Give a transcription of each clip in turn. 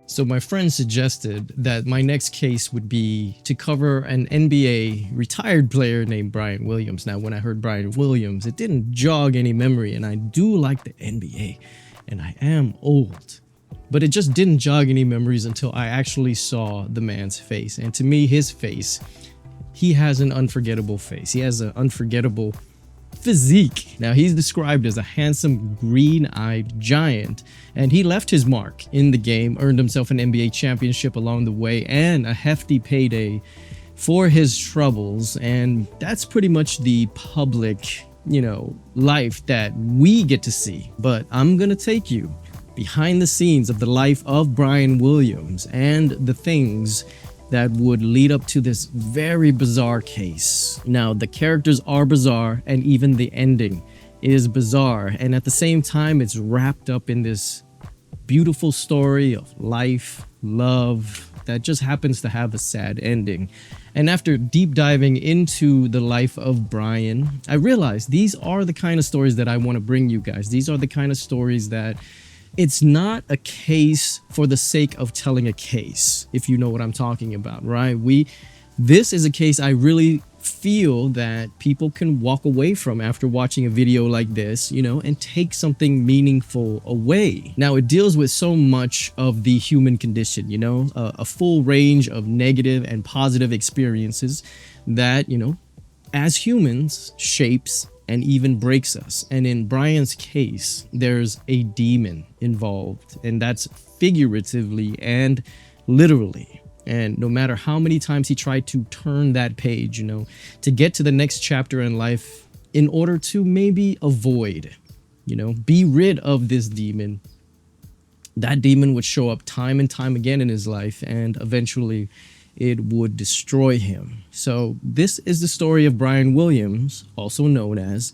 So my friend suggested that my next case would be to cover an NBA retired player named Brian Williams. Now, when I heard Brian Williams, it didn't jog any memory, and I do like the NBA, and I am old. But it just didn't jog any memories until I actually saw the man's face. And to me, his face, he has an unforgettable face. He has an unforgettable physique. Now, he's described as a handsome green-eyed giant, and he left his mark in the game, earned himself an NBA championship along the way, and a hefty payday for his troubles. And that's pretty much the public, life that we get to see. But I'm gonna take you behind the scenes of the life of Brian Williams and the things that would lead up to this very bizarre case. Now, the characters are bizarre, and even the ending is bizarre, and at the same time, it's wrapped up in this beautiful story of life, love, that just happens to have a sad ending. And after deep diving into the life of Brian, I realized these are the kind of stories that I want to bring you guys. These are the kind of stories that it's not a case for the sake of telling a case, if you know what I'm talking about, right? This is a case I really feel that people can walk away from after watching a video like this, and take something meaningful away. Now, it deals with so much of the human condition, a full range of negative and positive experiences that, as humans, shapes and even breaks us. And in Brian's case, there's a demon involved, and that's figuratively and literally. And no matter how many times he tried to turn that page, to get to the next chapter in life in order to maybe avoid, be rid of this demon, that demon would show up time and time again in his life, and eventually it would destroy him. So this is the story of Brian Williams, also known as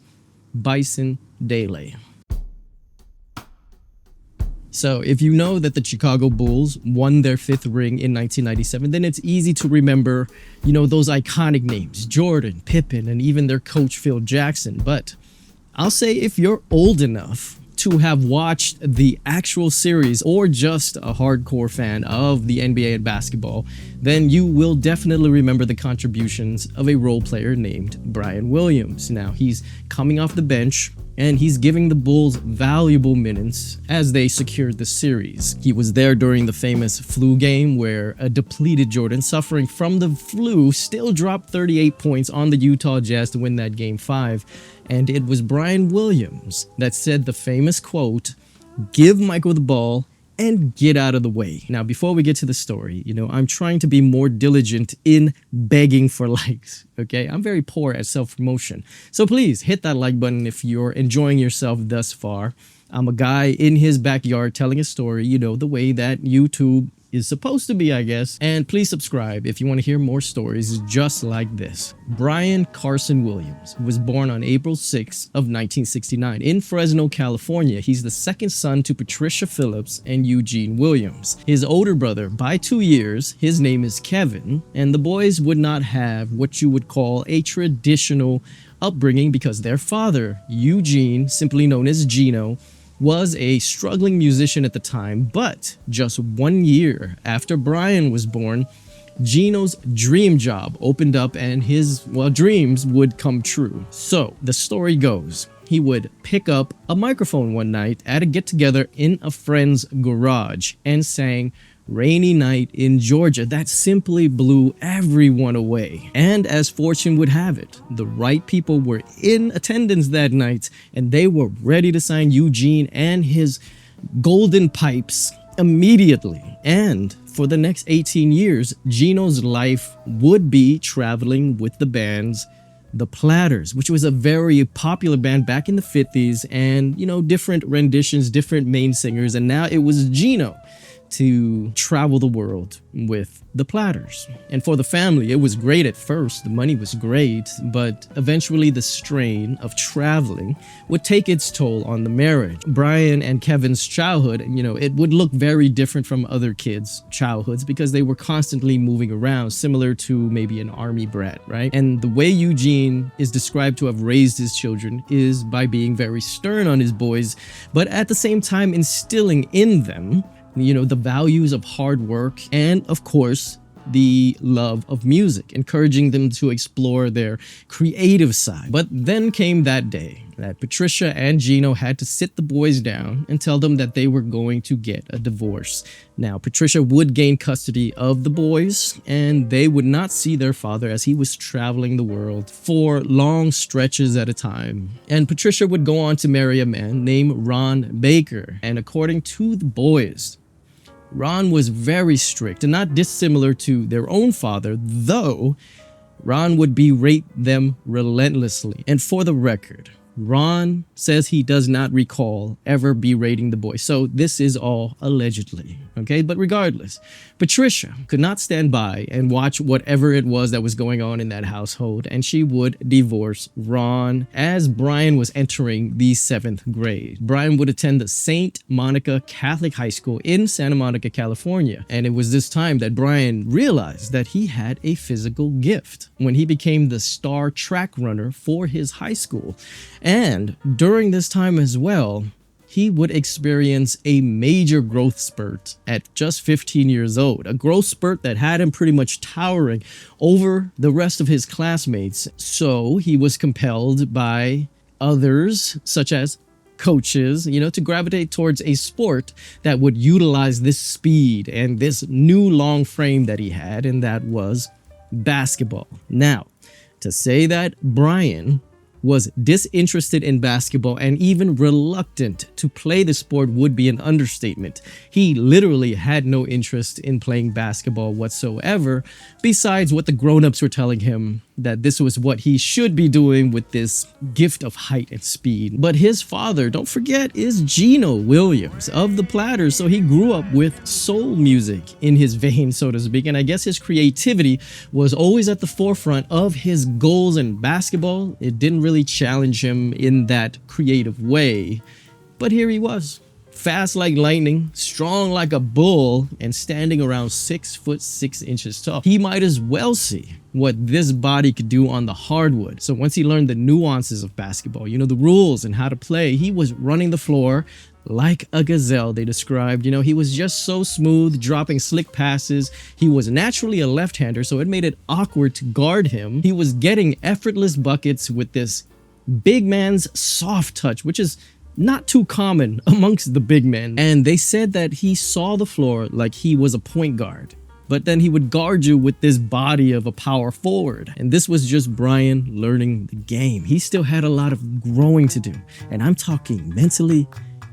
Bison Dele. So if you know that the Chicago Bulls won their 5th ring in 1997, then it's easy to remember, those iconic names, Jordan, Pippen, and even their coach, Phil Jackson. But I'll say if you're old enough to have watched the actual series or just a hardcore fan of the NBA and basketball, then you will definitely remember the contributions of a role player named Brian Williams. Now, he's coming off the bench and he's giving the Bulls valuable minutes as they secured the series. He was there during the famous flu game where a depleted Jordan suffering from the flu still dropped 38 points on the Utah Jazz to win that Game 5. And it was Brian Williams that said the famous quote, "Give Michael the ball and get out of the way." Now, before we get to the story, I'm trying to be more diligent in begging for likes, okay? I'm very poor at self-promotion. So please hit that like button if you're enjoying yourself thus far. I'm a guy in his backyard telling a story, the way that YouTube is supposed to be, I guess. And please subscribe if you want to hear more stories just like this. Brian Carson Williams was born on April 6 of 1969 in Fresno, California. He's the second son to Patricia Phillips and Eugene Williams. His older brother by 2 years, his name is Kevin, and the boys would not have what you would call a traditional upbringing because their father, Eugene, simply known as Gino, was a struggling musician at the time, but just 1 year after Brian was born, Gino's dream job opened up and his, dreams would come true. So the story goes, he would pick up a microphone one night at a get-together in a friend's garage and sang "Rainy Night in Georgia." That simply blew everyone away. And as fortune would have it, the right people were in attendance that night and they were ready to sign Eugene and his golden pipes immediately. And for the next 18 years, Gino's life would be traveling with the bands The Platters, which was a very popular band back in the 50s, and different renditions, different main singers, and now it was Gino to travel the world with the Platters. And for the family, it was great at first. The money was great, but eventually the strain of traveling would take its toll on the marriage. Brian and Kevin's childhood, it would look very different from other kids' childhoods because they were constantly moving around, similar to maybe an army brat, right? And the way Eugene is described to have raised his children is by being very stern on his boys, but at the same time instilling in them the values of hard work, and of course, the love of music, encouraging them to explore their creative side. But then came that day that Patricia and Gino had to sit the boys down and tell them that they were going to get a divorce. Now, Patricia would gain custody of the boys, and they would not see their father as he was traveling the world for long stretches at a time. And Patricia would go on to marry a man named Ron Baker. And according to the boys, Ron was very strict and not dissimilar to their own father, though Ron would berate them relentlessly. And for the record, Ron says he does not recall ever berating the boy. So this is all allegedly, okay? But regardless, Patricia could not stand by and watch whatever it was that was going on in that household, and she would divorce Ron as Brian was entering the 7th grade. Brian would attend the St. Monica Catholic High School in Santa Monica, California. And it was this time that Brian realized that he had a physical gift when he became the star track runner for his high school. And during this time as well, he would experience a major growth spurt at just 15 years old, a growth spurt that had him pretty much towering over the rest of his classmates. So he was compelled by others, such as coaches, to gravitate towards a sport that would utilize this speed and this new long frame that he had, and that was basketball. Now, to say that Brian was disinterested in basketball and even reluctant to play the sport would be an understatement. He literally had no interest in playing basketball whatsoever, besides what the grown-ups were telling him that this was what he should be doing with this gift of height and speed. But his father, don't forget, is Gino Williams of the Platters, so he grew up with soul music in his veins, so to speak, and I guess his creativity was always at the forefront of his goals in basketball. It didn't really challenge him in that creative way, but here he was, fast like lightning, strong like a bull, and standing around 6'6" tall. He might as well see what this body could do on the hardwood. So once he learned the nuances of basketball, the rules and how to play, he was running the floor like a gazelle, they described. He was just so smooth, dropping slick passes. He was naturally a left-hander, so it made it awkward to guard him. He was getting effortless buckets with this big man's soft touch, which is not too common amongst the big men. And they said that he saw the floor like he was a point guard, but then he would guard you with this body of a power forward. And this was just Brian learning the game. He still had a lot of growing to do, and I'm talking mentally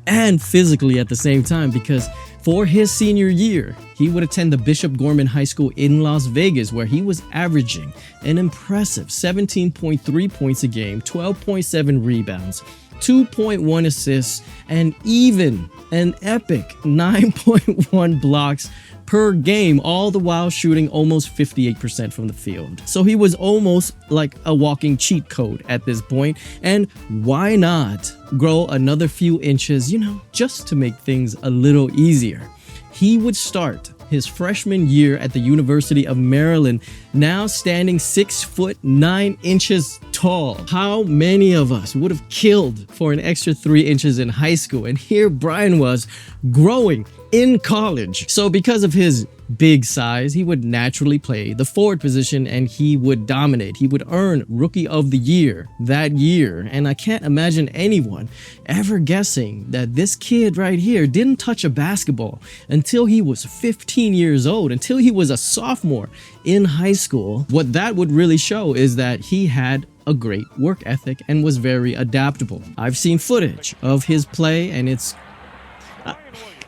and physically at the same time, because for his senior year, he would attend the Bishop Gorman High School in Las Vegas, where he was averaging an impressive 17.3 points a game, 12.7 rebounds, 2.1 assists, and even an epic 9.1 blocks per game, all the while shooting almost 58% from the field. So he was almost like a walking cheat code at this point. And why not grow another few inches, just to make things a little easier? He would start his freshman year at the University of Maryland, now standing 6'9" tall. How many of us would have killed for an extra 3 inches in high school? And here Brian was growing in college. So because of his big size, he would naturally play the forward position and he would dominate. He would earn Rookie of the Year that year. And I can't imagine anyone ever guessing that this kid right here didn't touch a basketball until he was 15 years old, until he was a sophomore in high school. What that would really show is that he had a great work ethic and was very adaptable. I've seen footage of his play, and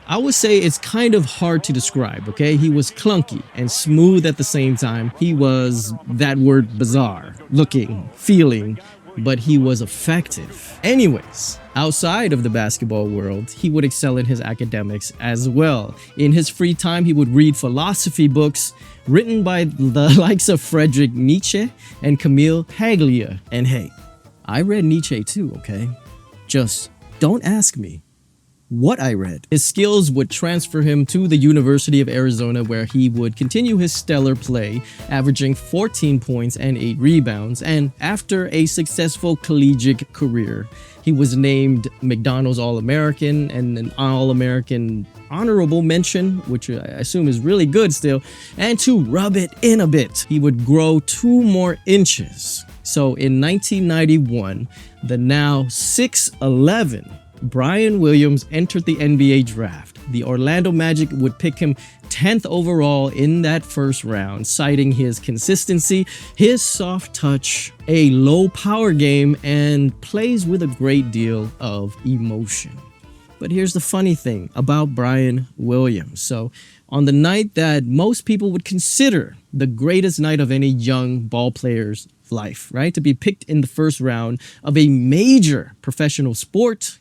I would say it's kind of hard to describe, okay? He was clunky and smooth at the same time. He was, that word, bizarre looking, feeling, but he was effective. Anyways, outside of the basketball world, he would excel in his academics as well. In his free time, he would read philosophy books written by the likes of Friedrich Nietzsche and Camille Paglia. And hey, I read Nietzsche too, okay? Just don't ask me what I read. His skills would transfer him to the University of Arizona, where he would continue his stellar play, averaging 14 points and 8 rebounds. And after a successful collegiate career, he was named McDonald's All-American and an All-American honorable mention, which I assume is really good still. And to rub it in a bit, he would grow 2 more inches. So in 1991, the now 6'11" Brian Williams entered the NBA draft. The Orlando Magic would pick him 10th overall in that first round, citing his consistency, his soft touch, a low power game, and plays with a great deal of emotion. But here's the funny thing about Brian Williams. So on the night that most people would consider the greatest night of any young ball player's life, right? To be picked in the first round of a major professional sport.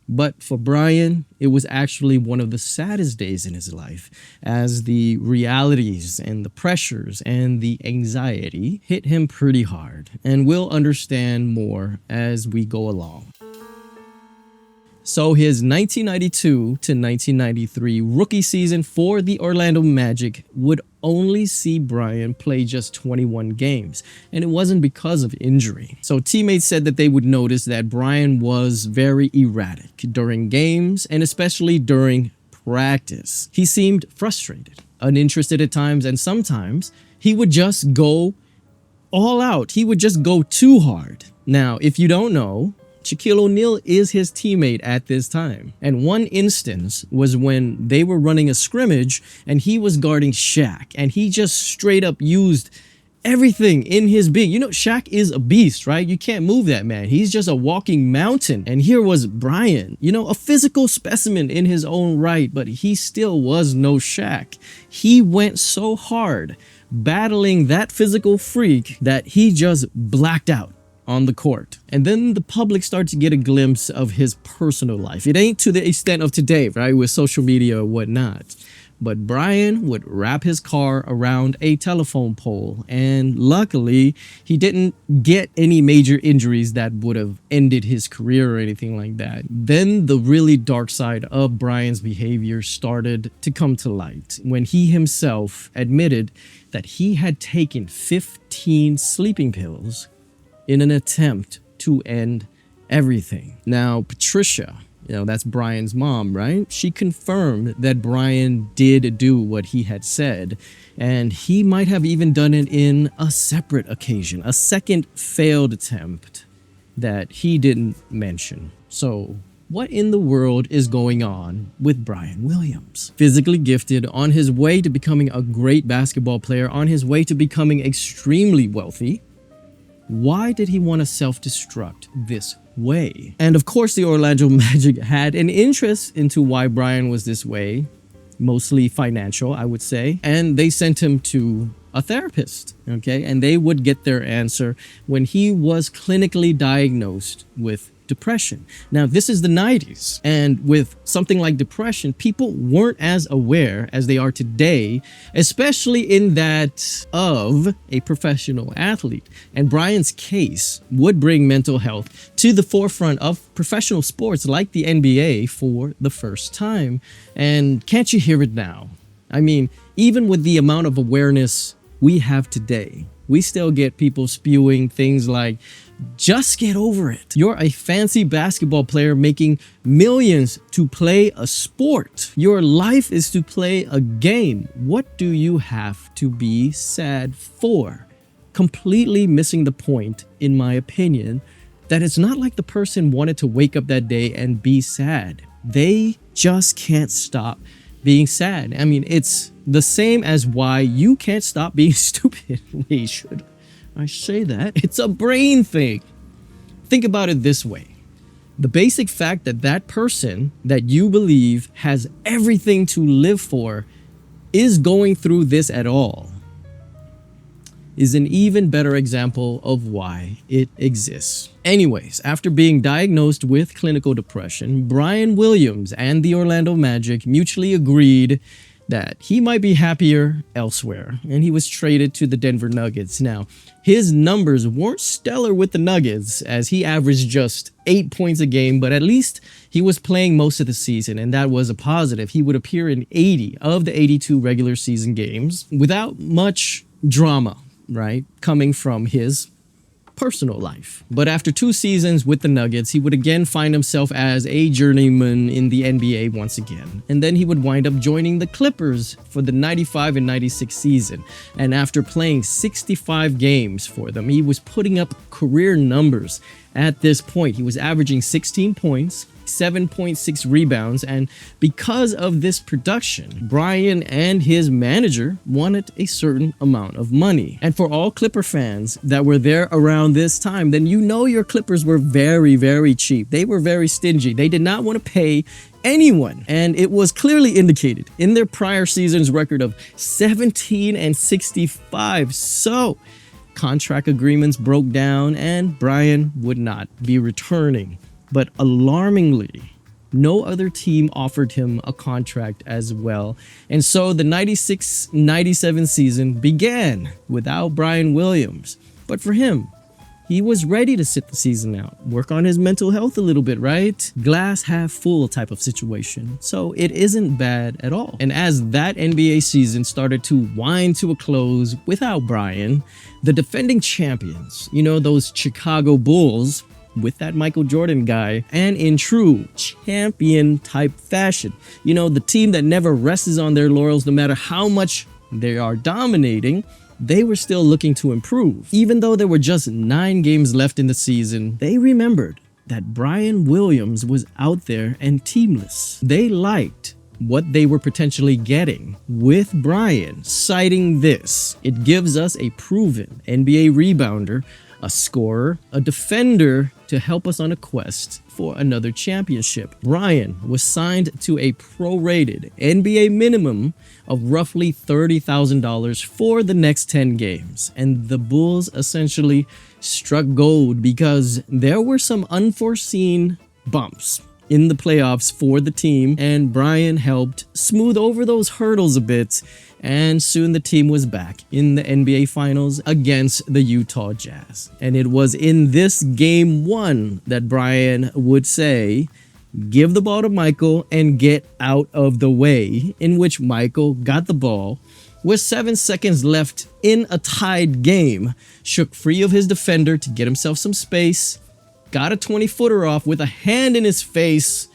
But for Brian, it was actually one of the saddest days in his life, as the realities and the pressures and the anxiety hit him pretty hard. And we'll understand more as we go along. So his 1992 to 1993 rookie season for the Orlando Magic would only see Brian play just 21 games, and it wasn't because of injury. So teammates said that they would notice that Brian was very erratic during games and especially during practice. He seemed frustrated, uninterested at times, and sometimes he would just go all out. He would just go too hard. Now, if you don't know, Shaquille O'Neal is his teammate at this time. And one instance was when they were running a scrimmage and he was guarding Shaq, and he just straight up used everything in his being. You know, Shaq is a beast, right? You can't move that man. He's just a walking mountain. And here was Brian, you know, a physical specimen in his own right, but he still was no Shaq. He went so hard battling that physical freak that he just blacked out on the court. And then the public starts to get a glimpse of his personal life. It ain't to the extent of today, right, with social media or whatnot. But Brian would wrap his car around a telephone pole, and luckily he didn't get any major injuries that would have ended his career or anything like that. Then the really dark side of Brian's behavior started to come to light when he himself admitted that he had taken 15 sleeping pills in an attempt to end everything. Now, Patricia, you know, that's Brian's mom, right? She confirmed that Brian did do what he had said, and he might have even done it in a separate occasion, a second failed attempt that he didn't mention. So, what in the world is going on with Brian Williams? Physically gifted, on his way to becoming a great basketball player, on his way to becoming extremely wealthy, why did he want to self-destruct this way? And of course, the Orlando Magic had an interest into why Brian was this way, mostly financial, I would say. And they sent him to a therapist, okay? And they would get their answer when he was clinically diagnosed with depression. Now, this is the 90s, and with something like depression, people weren't as aware as they are today, especially in that of a professional athlete. And Brian's case would bring mental health to the forefront of professional sports like the NBA for the first time. And can't you hear it now? I mean, even with the amount of awareness we have today, we still get people spewing things like, just get over it. You're a fancy basketball player making millions to play a sport. Your life is to play a game. What do you have to be sad for? Completely missing the point, in my opinion, that it's not like the person wanted to wake up that day and be sad. They just can't stop being sad. I mean, it's the same as why you can't stop being stupid. Wait, should I say that? It's a brain thing. Think about it this way. The basic fact that that person that you believe has everything to live for is going through this at all is an even better example of why it exists. Anyways, after being diagnosed with clinical depression, Brian Williams and the Orlando Magic mutually agreed that he might be happier elsewhere, and he was traded to the Denver Nuggets. Now, his numbers weren't stellar with the Nuggets, as he averaged just 8 points a game, but at least he was playing most of the season, and that was a positive. He would appear in 80 of the 82 regular season games without much drama, right, coming from his personal life. But after 2 seasons with the Nuggets, he would again find himself as a journeyman in the NBA once again. And then he would wind up joining the Clippers for the 95 and 96 season. And after playing 65 games for them, he was putting up career numbers. At this point, he was averaging 16 points, 7.6 rebounds, and because of this production, Brian and his manager wanted a certain amount of money. And for all Clipper fans that were there around this time, then you know your Clippers were very, very cheap. They were very stingy. They did not want to pay anyone, and it was clearly indicated in their prior season's record of 17 and 65. So contract agreements broke down and Brian would not be returning. But alarmingly, no other team offered him a contract as well. And so the 96-97 season began without Brian Williams. But for him, he was ready to sit the season out, work on his mental health a little bit, right? Glass half full type of situation. So it isn't bad at all. And as that NBA season started to wind to a close without Brian, the defending champions, you know, those Chicago Bulls, with that Michael Jordan guy, and in true champion type fashion, you know, the team that never rests on their laurels no matter how much they are dominating, they were still looking to improve. Even though there were just 9 games left in the season, they remembered that Brian Williams was out there and teamless. They liked what they were potentially getting with Brian, citing this: it gives us a proven NBA rebounder, a scorer, a defender to help us on a quest for another championship. Brian was signed to a prorated NBA minimum of roughly $30,000 for the next 10 games. And the Bulls essentially struck gold because there were some unforeseen bumps in the playoffs for the team, and Brian helped smooth over those hurdles a bit, and soon the team was back in the NBA Finals against the Utah Jazz. And it was in this game 1 that Brian would say, "Give the ball to Michael and get out of the way," in which Michael got the ball with 7 seconds left in a tied game, shook free of his defender to get himself some space, got a 20-footer off with a hand in his face,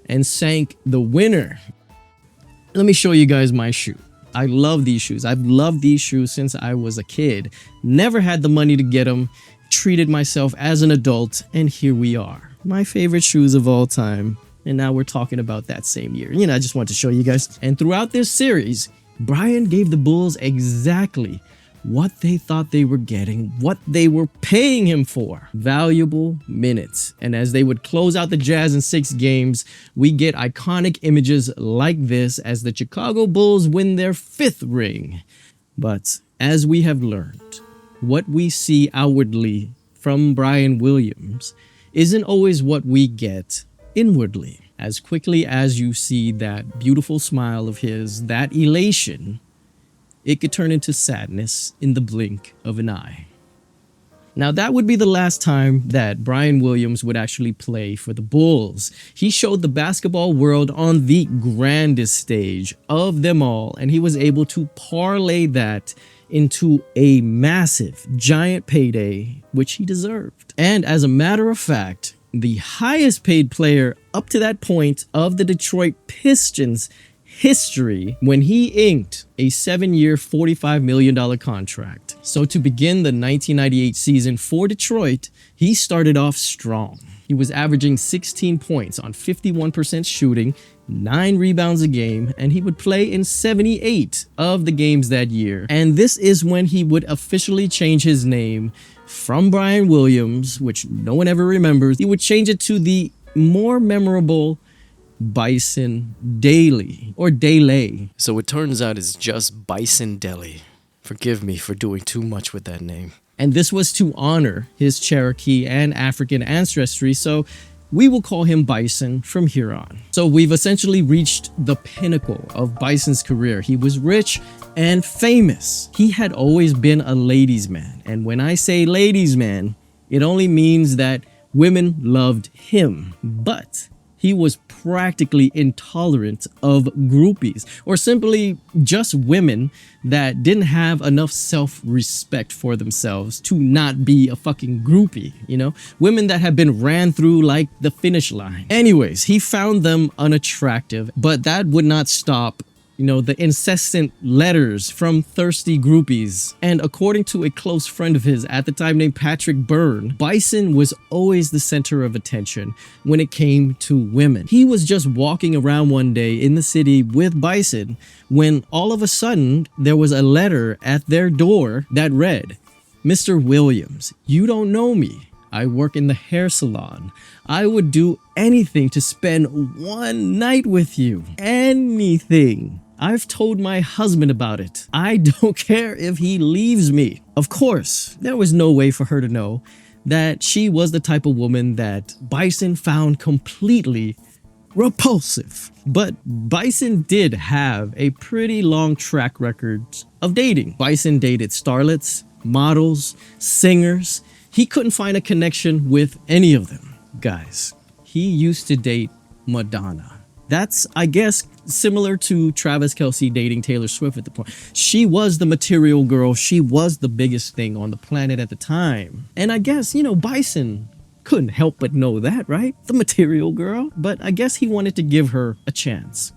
and sank the winner. Let me show you guys my shoe. I love these shoes. I've loved these shoes since I was a kid. Never had the money to get them, treated myself as an adult, and here we are. My favorite shoes of all time. And now we're talking about that same year. You know, I just wanted to show you guys. And throughout this series, Brian gave the Bulls exactly what they thought they were getting, what they were paying him for: valuable minutes. And as they would close out the Jazz in 6 games, we get iconic images like this as the Chicago Bulls win their 5th ring. But as we have learned, what we see outwardly from Brian Williams isn't always what we get inwardly. As quickly as you see that beautiful smile of his, that elation, it could turn into sadness in the blink of an eye. Now, that would be the last time that Brian Williams would actually play for the Bulls. He showed the basketball world on the grandest stage of them all, and he was able to parlay that into a massive, giant payday, which he deserved. And as a matter of fact, the highest paid player up to that point of the Detroit Pistons history when he inked a 7-year, $45 million contract. So to begin the 1998 season for Detroit, he started off strong. He was averaging 16 points on 51% shooting, 9 rebounds a game, and he would play in 78 of the games that year. And this is when he would officially change his name from Brian Williams, which no one ever remembers. He would change it to the more memorable Bison Dele, or Dele. So it turns out it's just Bison Dele. Forgive me for doing too much with that name. And this was to honor his Cherokee and African ancestry, so We will call him Bison from here on. So we've essentially reached the pinnacle of Bison's career. He was rich and famous. He had always been a ladies' man. And when I say ladies' man, it only means that women loved him. But he was practically intolerant of groupies, or simply just women that didn't have enough self-respect for themselves to not be a fucking groupie, you know? Women that had been ran through like the finish line. Anyways, he found them unattractive, but that would not stop, you know, the incessant letters from thirsty groupies. And according to a close friend of his at the time named Patrick Byrne, Bison was always the center of attention when it came to women. He was just walking around one day in the city with Bison when all of a sudden there was a letter at their door that read, "Mr. Williams, you don't know me. I work in the hair salon. I would do anything to spend one night with you. Anything. I've told my husband about it. I don't care if he leaves me." Of course, there was no way for her to know that she was the type of woman that Bison found completely repulsive. But Bison did have a pretty long track record of dating. Bison dated starlets, models, singers. He couldn't find a connection with any of them. Guys, he used to date Madonna. That's, I guess, similar to Travis Kelce dating Taylor Swift at the point. She was the material girl. She was the biggest thing on the planet at the time. And I guess, you know, Bison couldn't help but know that, right? The material girl. But I guess he wanted to give her a chance.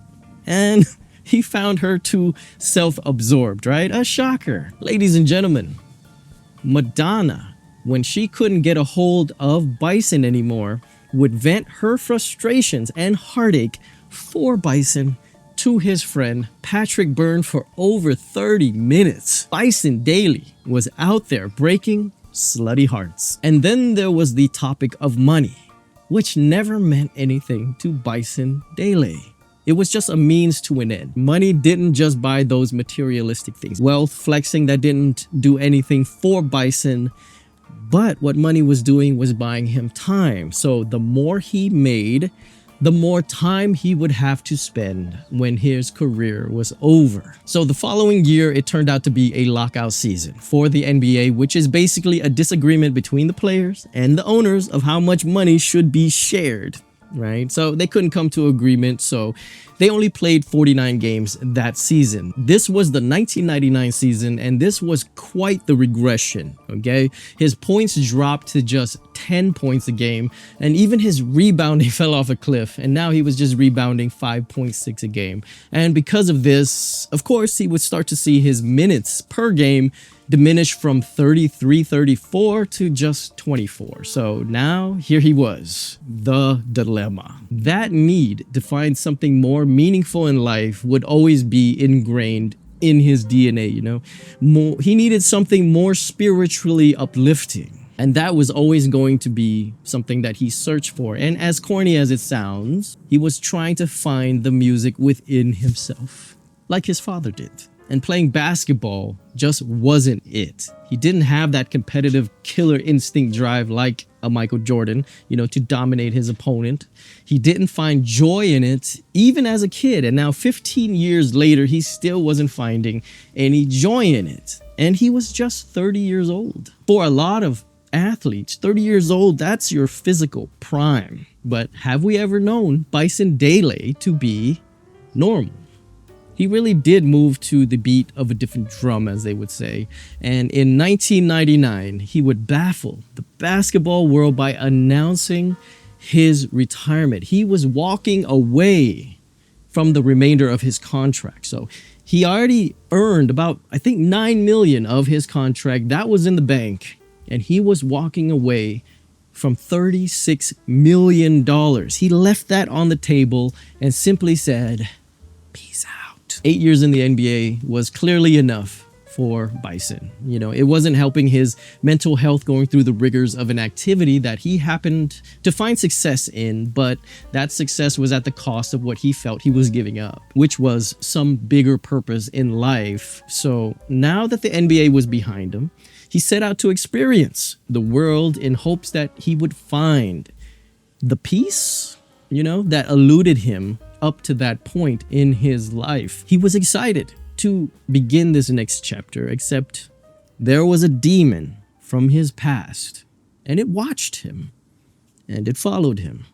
And he found her too self-absorbed, right? A shocker. Ladies and gentlemen, Madonna, when she couldn't get a hold of Bison anymore, would vent her frustrations and heartache for Bison to his friend Patrick Byrne for over 30 minutes. Bison Dele was out there breaking slutty hearts. And then there was the topic of money, which never meant anything to Bison Dele. It was just a means to an end. Money didn't just buy those materialistic things. Wealth, flexing, that didn't do anything for Bison. But what money was doing was buying him time. So the more he made, the more time he would have to spend when his career was over. So the following year, it turned out to be a lockout season for the NBA, which is basically a disagreement between the players and the owners of how much money should be shared, right? So they couldn't come to agreement, so they only played 49 games that season. This was the 1999 season, and this was quite the regression, okay? His points dropped to just 10 points a game, and even his rebounding fell off a cliff, and now he was just rebounding 5.6 a game. And because of this, of course, he would start to see his minutes per game diminish from 33, 34 to just 24. So now here he was, the dilemma. That need to find something more meaningful in life would always be ingrained in his DNA, you know? He needed something more spiritually uplifting. And that was always going to be something that he searched for. And as corny as it sounds, he was trying to find the music within himself, like his father did. And playing basketball just wasn't it. He didn't have that competitive killer instinct drive like a Michael Jordan, you know, to dominate his opponent. He didn't find joy in it even as a kid. And now 15 years later, he still wasn't finding any joy in it. And he was just 30 years old. For a lot of athletes, 30 years old, that's your physical prime. But have we ever known Bison Dele to be normal? He really did move to the beat of a different drum, as they would say. And in 1999, he would baffle the basketball world by announcing his retirement. He was walking away from the remainder of his contract. So he already earned about, I think, $9 million of his contract. That was in the bank. And he was walking away from $36 million. He left that on the table and simply said, "Peace out." 8 years in the NBA was clearly enough for Bison. You know, it wasn't helping his mental health going through the rigors of an activity that he happened to find success in, but that success was at the cost of what he felt he was giving up, which was some bigger purpose in life. So now that the NBA was behind him, he set out to experience the world in hopes that he would find the peace, that eluded him up to that point in his life. He was excited to begin this next chapter, except there was a demon from his past, and it watched him, and it followed him.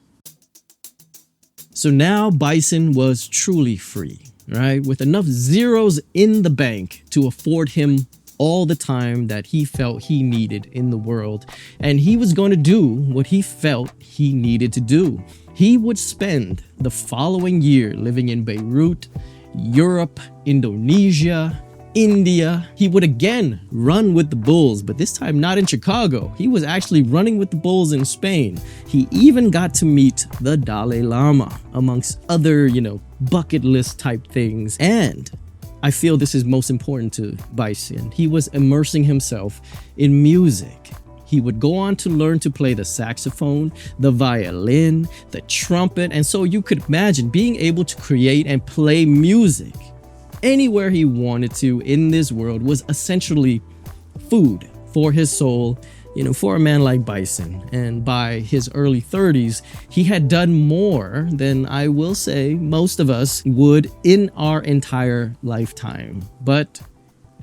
So now Bison was truly free, right? With enough zeros in the bank to afford him all the time that he felt he needed in the world. And he was going to do what he felt he needed to do. He would spend the following year living in Beirut, Europe, Indonesia, India. He would again run with the Bulls, but this time not in Chicago. He was actually running with the Bulls in Spain. He even got to meet the Dalai Lama, amongst other, bucket list type things. And I feel this is most important to Bison. He was immersing himself in music. He would go on to learn to play the saxophone, the violin, the trumpet, and so you could imagine being able to create and play music anywhere he wanted to in this world was essentially food for his soul, for a man like Bison. And by his early 30s, he had done more than I will say most of us would in our entire lifetime. But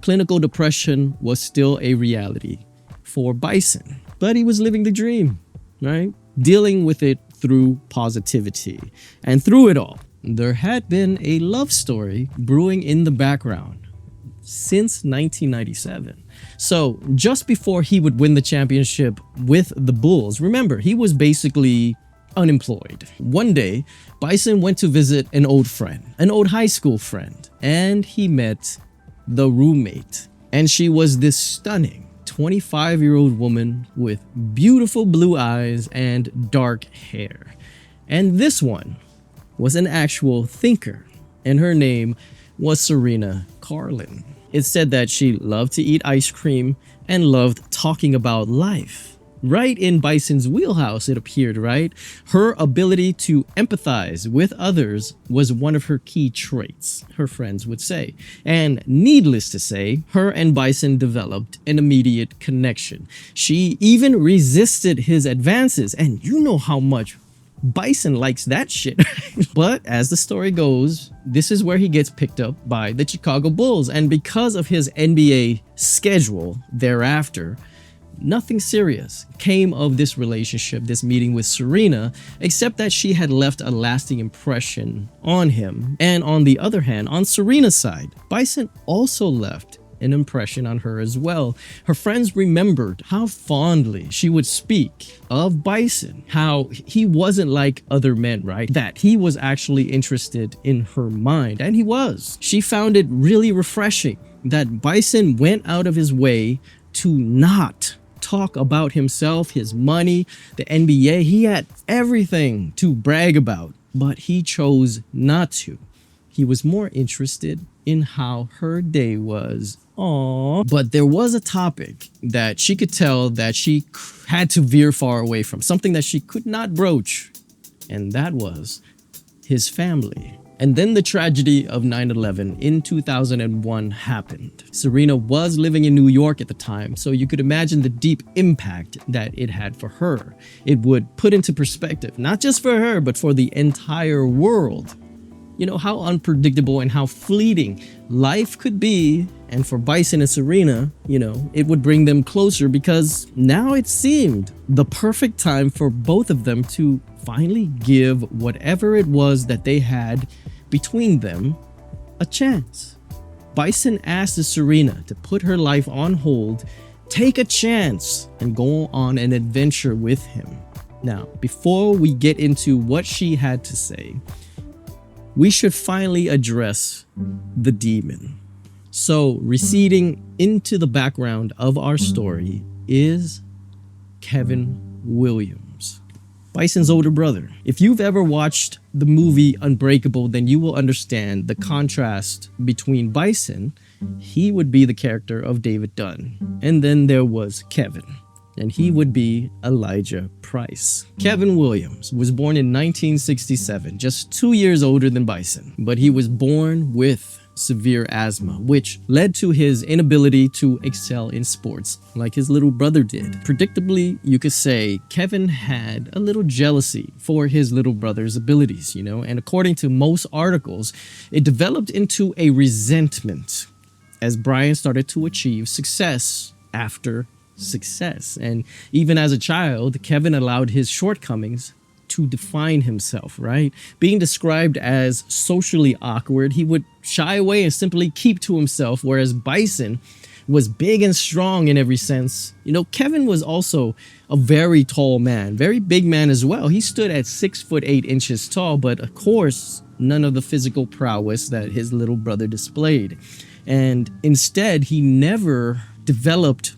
clinical depression was still a reality for Bison. But he was living the dream, right? Dealing with it through positivity. And through it all, there had been a love story brewing in the background since 1997. So just before he would win the championship with the Bulls, remember, he was basically unemployed. One day, Bison went to visit an old friend, an old high school friend, and he met the roommate. And she was this stunning 25-year-old woman with beautiful blue eyes and dark hair. And this one was an actual thinker, and her name was Serena Carlin. It said that she loved to eat ice cream and loved talking about life. Right in Bison's wheelhouse, it appeared, right? Her ability to empathize with others was one of her key traits, her friends would say. And needless to say, her and Bison developed an immediate connection. She even resisted his advances, and you know how much Bison likes that shit. But as the story goes, this is where he gets picked up by the Chicago Bulls. And because of his NBA schedule thereafter, nothing serious came of this relationship, this meeting with Serena, except that she had left a lasting impression on him. And on the other hand, on Serena's side, Bison also left an impression on her as well. Her friends remembered how fondly she would speak of Bison, how he wasn't like other men, right? That he was actually interested in her mind, and he was. She found it really refreshing that Bison went out of his way to not talk about himself, his money, the NBA. He had everything to brag about, but he chose not to. He was more interested in how her day was. Aww. But there was a topic that she could tell that she had to veer far away from, something that she could not broach, and that was his family. And then the tragedy of 9/11 in 2001 happened. Serena was living in New York at the time, so you could imagine the deep impact that it had for her. It would put into perspective, not just for her, but for the entire world, how unpredictable and how fleeting life could be. And for Bison and Serena, it would bring them closer, because now it seemed the perfect time for both of them to finally give whatever it was that they had between them a chance. Bison asked Serena to put her life on hold, take a chance, and go on an adventure with him. Now, before we get into what she had to say, we should finally address the demon. So, receding into the background of our story is Kevin Williams, Bison's older brother. If you've ever watched the movie Unbreakable, then you will understand the contrast between Bison. He would be the character of David Dunn. And then there was Kevin, and he would be Elijah Price. Kevin Williams was born in 1967, just 2 years older than Bison, but he was born with severe asthma, which led to his inability to excel in sports like his little brother did. Predictably, you could say Kevin had a little jealousy for his little brother's abilities, and according to most articles, it developed into a resentment as Brian started to achieve success after success. And even as a child, Kevin allowed his shortcomings to define himself, right? Being described as socially awkward, he would shy away and simply keep to himself, whereas Bison was big and strong in every sense. Kevin was also a very tall man, very big man as well. He stood at 6'8" tall, but of course, none of the physical prowess that his little brother displayed. And instead, he never developed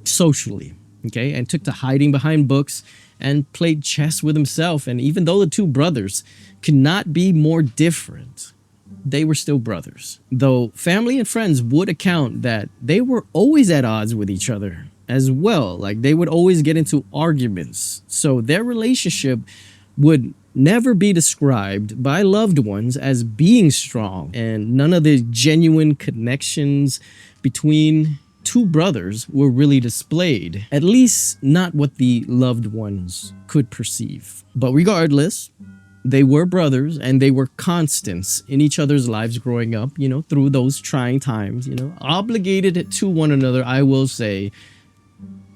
socially, okay, and took to hiding behind books and played chess with himself. And even though the two brothers could not be more different, they were still brothers. Though family and friends would account that they were always at odds with each other as well. Like they would always get into arguments. So their relationship would never be described by loved ones as being strong, and none of the genuine connections between two brothers were really displayed, at least not what the loved ones could perceive. But regardless, they were brothers and they were constants in each other's lives growing up, through those trying times, obligated to one another, I will say,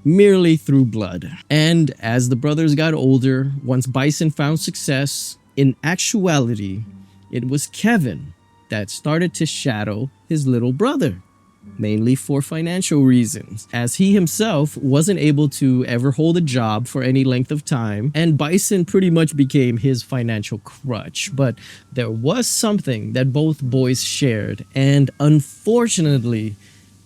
merely through blood. And as the brothers got older, once Bison found success, in actuality, it was Kevin that started to shadow his little brother, mainly for financial reasons, as he himself wasn't able to ever hold a job for any length of time, and Bison pretty much became his financial crutch. But there was something that both boys shared, and unfortunately,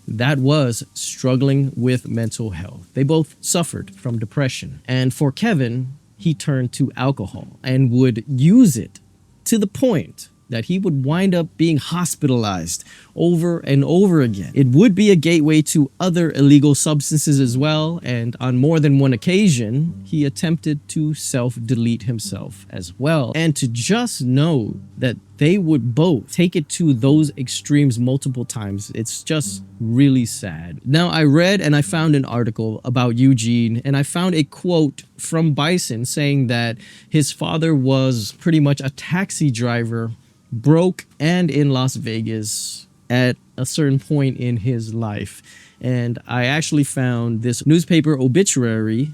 that was struggling with mental health. They both suffered from depression. And for Kevin, he turned to alcohol and would use it to the point that he would wind up being hospitalized over and over again. It would be a gateway to other illegal substances as well, and on more than one occasion, he attempted to self-delete himself as well. And to just know that they would both take it to those extremes multiple times, it's just really sad. Now, I read and I found an article about Eugene, and I found a quote from Bison saying that his father was pretty much a taxi driver, broke and in Las Vegas at a certain point in his life. And I actually found this newspaper obituary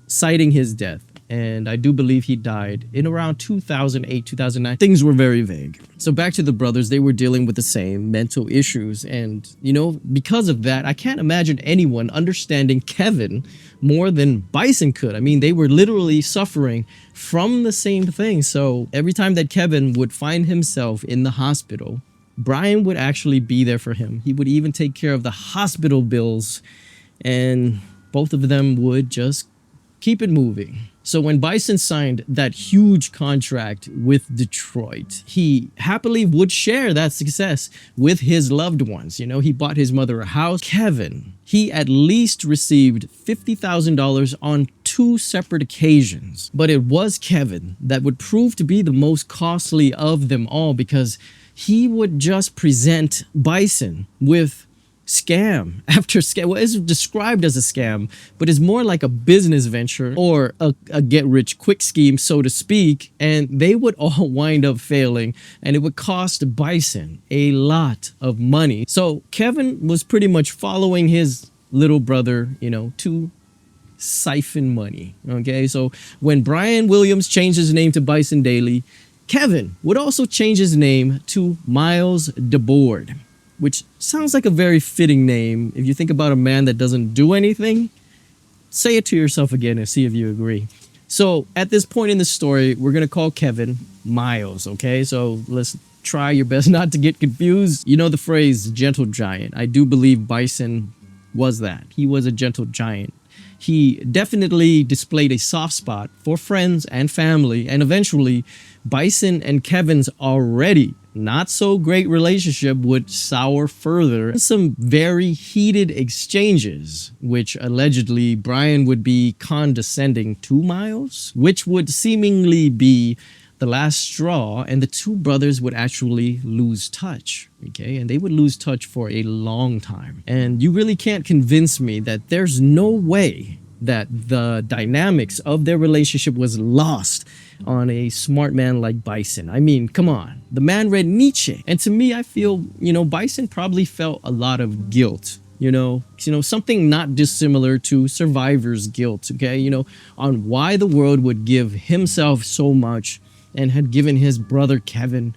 citing his death. And I do believe he died in around 2008, 2009. Things were very vague. So back to the brothers, they were dealing with the same mental issues. And, because of that, I can't imagine anyone understanding Kevin more than Bison could. I mean, they were literally suffering from the same thing. So every time that Kevin would find himself in the hospital, Brian would actually be there for him. He would even take care of the hospital bills, and both of them would just keep it moving. So when Bison signed that huge contract with Detroit, he happily would share that success with his loved ones. He bought his mother a house. Kevin, he at least received $50,000 on 2 separate occasions. But it was Kevin that would prove to be the most costly of them all, because he would just present Bison with scam after scam. Well, it's described as a scam, but it's more like a business venture or a get-rich-quick scheme, so to speak, and they would all wind up failing, and it would cost Bison a lot of money. So Kevin was pretty much following his little brother, to siphon money, okay? So when Brian Williams changed his name to Bison Dele, Kevin would also change his name to Miles Dabord, which sounds like a very fitting name. If you think about a man that doesn't do anything, say it to yourself again and see if you agree. So at this point in the story, we're going to call Kevin Miles, okay? So let's try your best not to get confused. You know the phrase gentle giant. I do believe Bison was that. He was a gentle giant. He definitely displayed a soft spot for friends and family, and eventually Bison and Kevin's already not so great relationship would sour further. Some very heated exchanges, which allegedly Brian would be condescending to Miles, which would seemingly be the last straw, and the two brothers would actually lose touch. Okay, and they would lose touch for a long time. And you really can't convince me that there's no way that the dynamics of their relationship was lost on a smart man like Bison. I mean, come on. The man read Nietzsche. And to me, I feel, Bison probably felt a lot of guilt. Something not dissimilar to survivor's guilt, okay? On why the world would give himself so much and had given his brother Kevin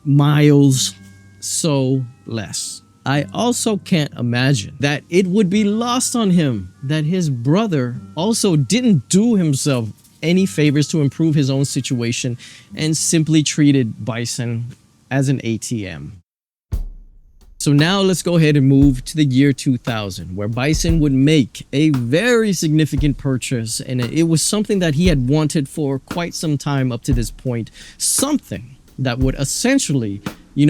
miles so less. I also can't imagine that it would be lost on him that his brother also didn't do himself any favors to improve his own situation and simply treated Bison as an ATM. So now let's go ahead and move to the year 2000, where Bison would make a very significant purchase, and it was something that he had wanted for quite some time up to this point. Something that would essentially,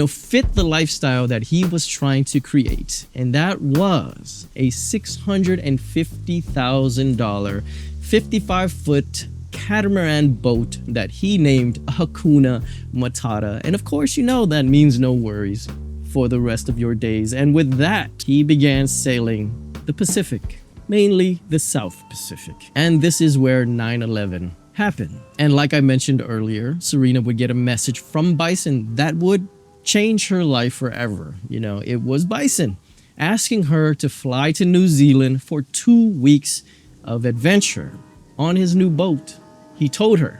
fit the lifestyle that he was trying to create. And that was a $650,000 55-foot catamaran boat that he named Hakuna Matata. And of course, that means no worries for the rest of your days. And with that, he began sailing the Pacific, mainly the South Pacific. And this is where 9/11 happened. And like I mentioned earlier, Serena would get a message from Bison that would change her life forever. It was Bison asking her to fly to New Zealand for 2 weeks of adventure on his new boat. He told her,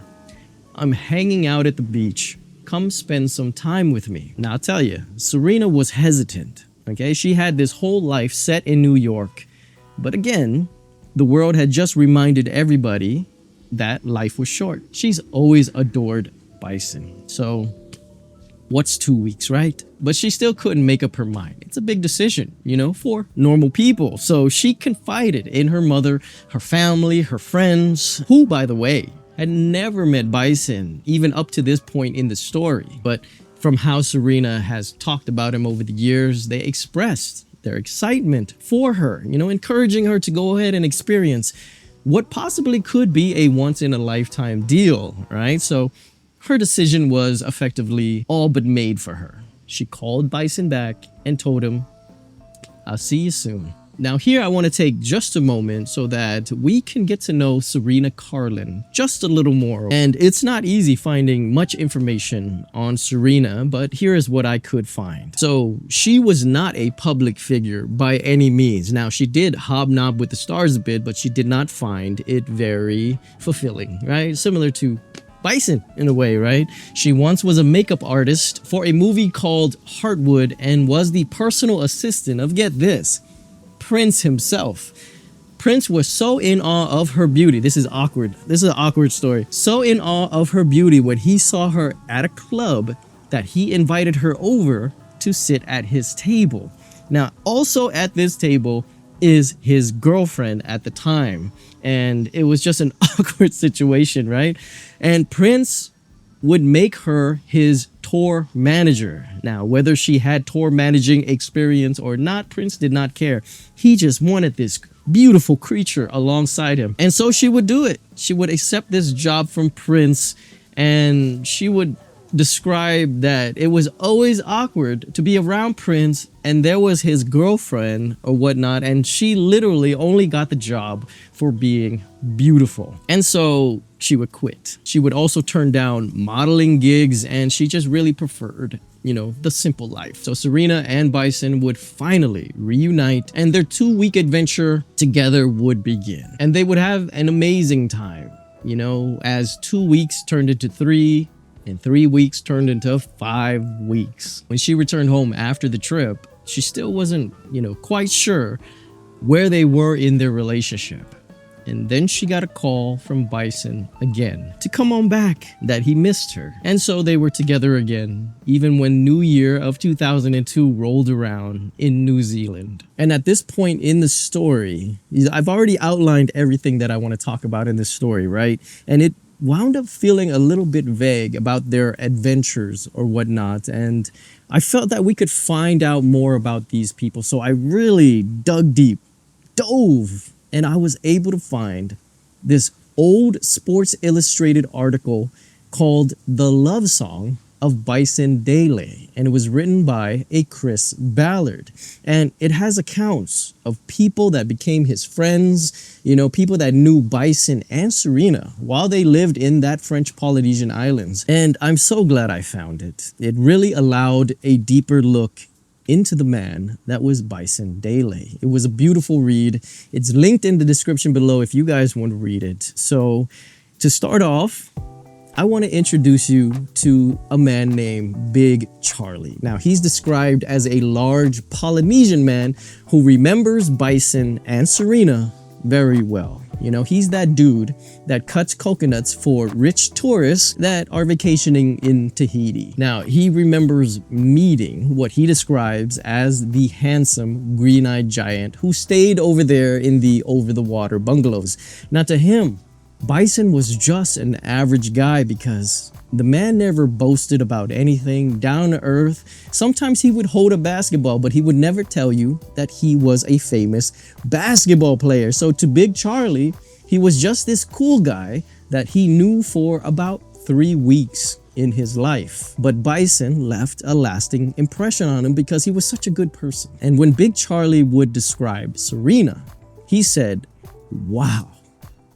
"I'm hanging out at the beach. Come spend some time with me." Now I'll tell you, Serena was hesitant. Okay, she had this whole life set in New York. But again, the world had just reminded everybody that life was short. She's always adored Bison. So what's 2 weeks, right? But she still couldn't make up her mind. It's a big decision, for normal people. So she confided in her mother, her family, her friends, who, by the way, had never met Bison, even up to this point in the story. But from how Serena has talked about him over the years, they expressed their excitement for her, encouraging her to go ahead and experience what possibly could be a once-in-a-lifetime deal, right? So her decision was effectively all but made for her. She called Bison back and told him, "I'll see you soon." Now here I want to take just a moment so that we can get to know Serena Carlin just a little more. And it's not easy finding much information on Serena, but here is what I could find. So she was not a public figure by any means. Now she did hobnob with the stars a bit, but she did not find it very fulfilling, right? Similar to Bison in a way, right? She once was a makeup artist for a movie called Heartwood and was the personal assistant of, get this, Prince himself. Prince was so in awe of her beauty. This is awkward. This is an awkward story. So in awe of her beauty when he saw her at a club that he invited her over to sit at his table. Now, also at this table is his girlfriend at the time. And it was just an awkward situation, right? And Prince would make her his tour manager. Now, whether she had tour managing experience or not, Prince did not care. He just wanted this beautiful creature alongside him. And so she would do it. She would accept this job from Prince, and she would describe that it was always awkward to be around Prince and there was his girlfriend or whatnot, and she literally only got the job for being beautiful. And so she would quit. She would also turn down modeling gigs, and she just really preferred, the simple life. So Serena and Bison would finally reunite, and their 2-week adventure together would begin. And they would have an amazing time, as 2 weeks turned into 3, and 3 weeks turned into 5 weeks. When she returned home after the trip, she still wasn't, quite sure where they were in their relationship. And then she got a call from Bison again to come on back, that he missed her. And so they were together again, even when New Year of 2002 rolled around in New Zealand. And at this point in the story, I've already outlined everything that I want to talk about in this story, right? And it wound up feeling a little bit vague about their adventures or whatnot. And I felt that we could find out more about these people. So I really dug deep, dove, and I was able to find this old Sports Illustrated article called The Love Song of Bison Dele, and it was written by a Chris Ballard. And it has accounts of people that became his friends, people that knew Bison and Serena while they lived in that French Polynesian islands. And I'm so glad I found it. It really allowed a deeper look into the man that was Bison Dele. It was a beautiful read. It's linked in the description below if you guys want to read it. So to start off, I want to introduce you to a man named Big Charlie. Now, he's described as a large Polynesian man who remembers Bison and Serena very well. He's that dude that cuts coconuts for rich tourists that are vacationing in Tahiti. Now, he remembers meeting what he describes as the handsome green-eyed giant who stayed over there in the over-the-water bungalows. Now, to him, Bison was just an average guy because the man never boasted about anything, down to earth. Sometimes he would hold a basketball, but he would never tell you that he was a famous basketball player. So to Big Charlie, he was just this cool guy that he knew for about 3 weeks in his life. But Bison left a lasting impression on him because he was such a good person. And when Big Charlie would describe Serena, he said, "Wow.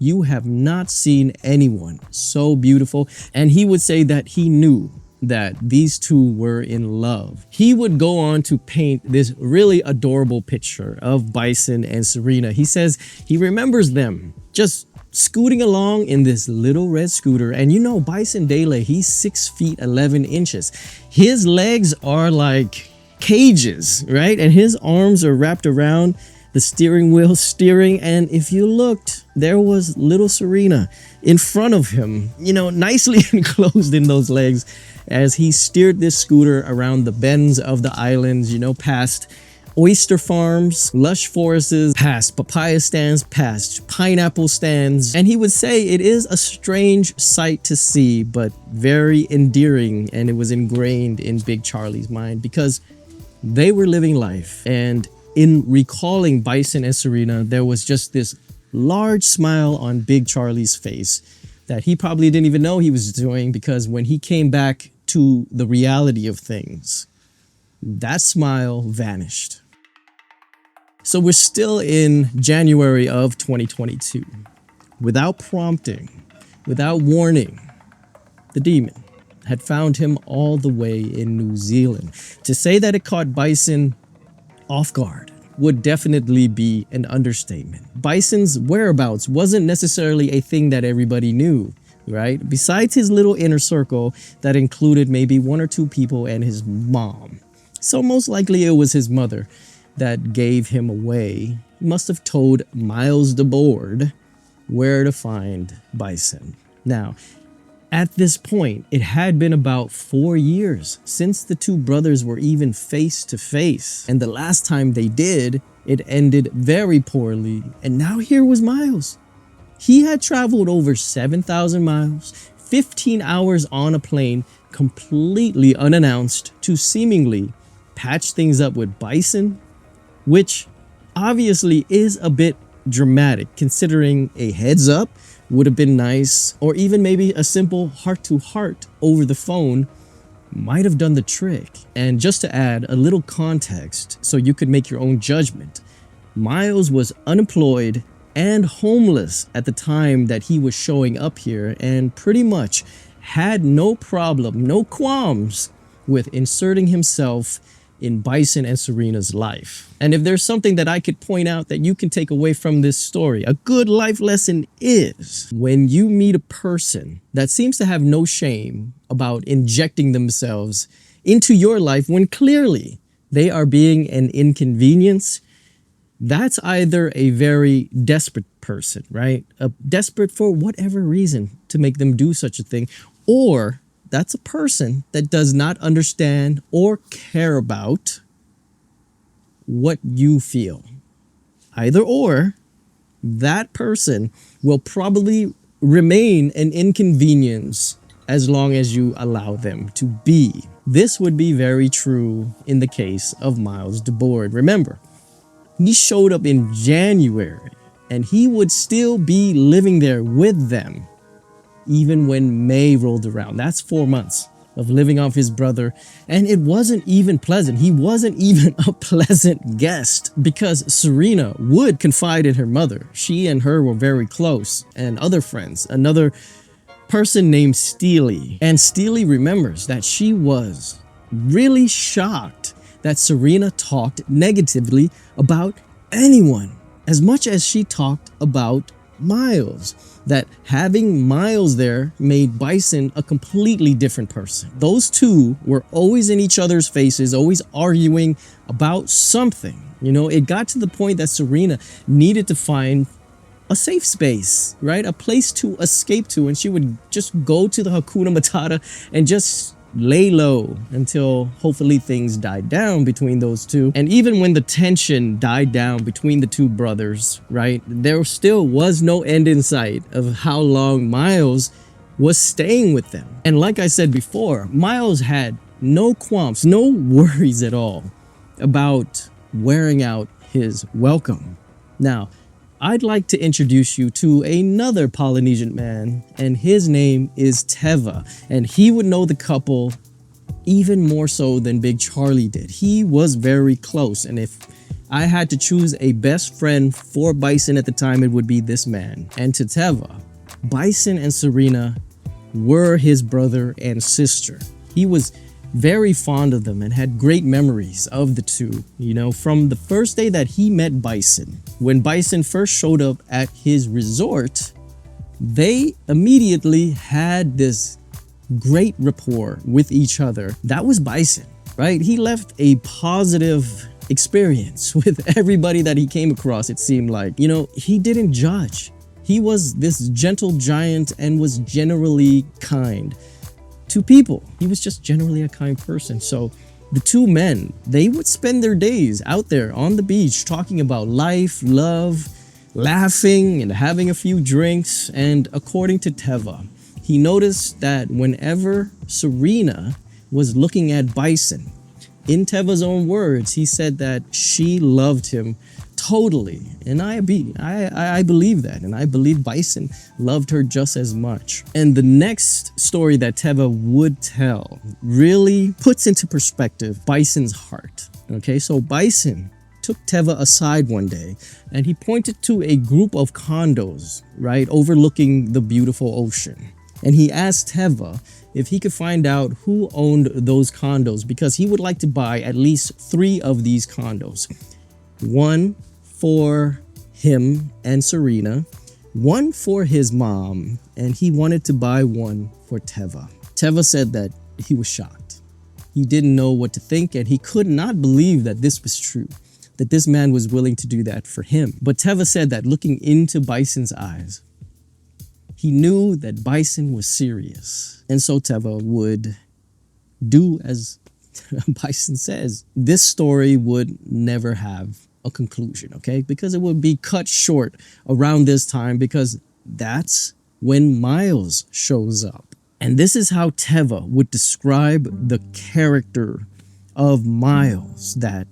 You have not seen anyone so beautiful." And he would say that he knew that these two were in love. He would go on to paint this really adorable picture of Bison and Serena. He says he remembers them just scooting along in this little red scooter. And Bison Dele, he's 6 feet 11 inches. His legs are like cages, right? And his arms are wrapped around the steering wheel steering, and if you looked, there was little Serena in front of him, nicely enclosed in those legs as he steered this scooter around the bends of the islands, past oyster farms, lush forests, past papaya stands, past pineapple stands. And he would say it is a strange sight to see, but very endearing, and it was ingrained in Big Charlie's mind because they were living life. And in recalling Bison and Serena, there was just this large smile on Big Charlie's face that he probably didn't even know he was doing, because when he came back to the reality of things, that smile vanished. So we're still in January of 2022. Without prompting, without warning, the demon had found him all the way in New Zealand. To say that it caught Bison off guard would definitely be an understatement. Bison's whereabouts wasn't necessarily a thing that everybody knew, right? Besides his little inner circle that included maybe 1 or 2 people and his mom. So most likely it was his mother that gave him away. He must have told Miles Dabord where to find Bison. Now, at this point, it had been about 4 years since the two brothers were even face to face. And the last time they did, it ended very poorly. And now here was Miles. He had traveled over 7,000 miles, 15 hours on a plane, completely unannounced, to seemingly patch things up with Bison, which obviously is a bit dramatic considering a heads up would have been nice, or even maybe a simple heart-to-heart over the phone might have done the trick. And just to add a little context so you could make your own judgment, Miles was unemployed and homeless at the time that he was showing up here, and pretty much had no problem, no qualms with inserting himself in Bison and Serena's life. And if there's something that I could point out that you can take away from this story, a good life lesson is when you meet a person that seems to have no shame about injecting themselves into your life when clearly they are being an inconvenience, that's either a very desperate person, right? Desperate for whatever reason to make them do such a thing, or that's a person that does not understand or care about what you feel. Either or, that person will probably remain an inconvenience as long as you allow them to be. This would be very true in the case of Miles Dabord. Remember, he showed up in January and he would still be living there with them even when May rolled around. That's 4 months of living off his brother. And it wasn't even pleasant. He wasn't even a pleasant guest because Serena would confide in her mother. She and her were very close, and other friends. Another person named Steely. And Steely remembers that she was really shocked that Serena talked negatively about anyone as much as she talked about Miles. That having Miles there made Bison a completely different person. Those two were always in each other's faces, always arguing about something. You know, it got to the point that Serena needed to find a safe space, right? A place to escape to, and she would just go to the Hakuna Matata and just lay low until hopefully things died down between those two. And even when the tension died down between the two brothers, right, there still was no end in sight of how long Miles was staying with them. And like I said before, Miles had no qualms, no worries at all about wearing out his welcome. Now, I'd like to introduce you to another Polynesian man, and his name is Teva, and he would know the couple even more so than Big Charlie did. He was very close, and if I had to choose a best friend for Bison at the time, it would be this man. And to Teva, Bison and Serena were his brother and sister. He was very fond of them and had great memories of the two, you know, from the first day that he met Bison. When Bison first showed up at his resort, they immediately had this great rapport with each other. That was Bison, right? He left a positive experience with everybody that he came across, it seemed like. You know, he didn't judge. He was this gentle giant and was generally kind to people. He was just generally a kind person. So the two men, they would spend their days out there on the beach talking about life, love, laughing and having a few drinks. And according to Teva, he noticed that whenever Serena was looking at Bison, in Teva's own words, he said that she loved him totally. And I believe that. And I believe Bison loved her just as much. And the next story that Teva would tell really puts into perspective Bison's heart. Okay, so Bison took Teva aside one day and he pointed to a group of condos, right, overlooking the beautiful ocean. And he asked Teva if he could find out who owned those condos because he would like to buy at least 3 of these condos. One for him and Serena, one for his mom, and he wanted to buy one for Teva. Teva said that he was shocked. He didn't know what to think, and he could not believe that this was true, that this man was willing to do that for him. But Teva said that looking into Bison's eyes, he knew that Bison was serious. And so Teva would do as Bison says. This story would never have a conclusion, okay? Because it would be cut short around this time because that's when Miles shows up. And this is how Teva would describe the character of Miles, that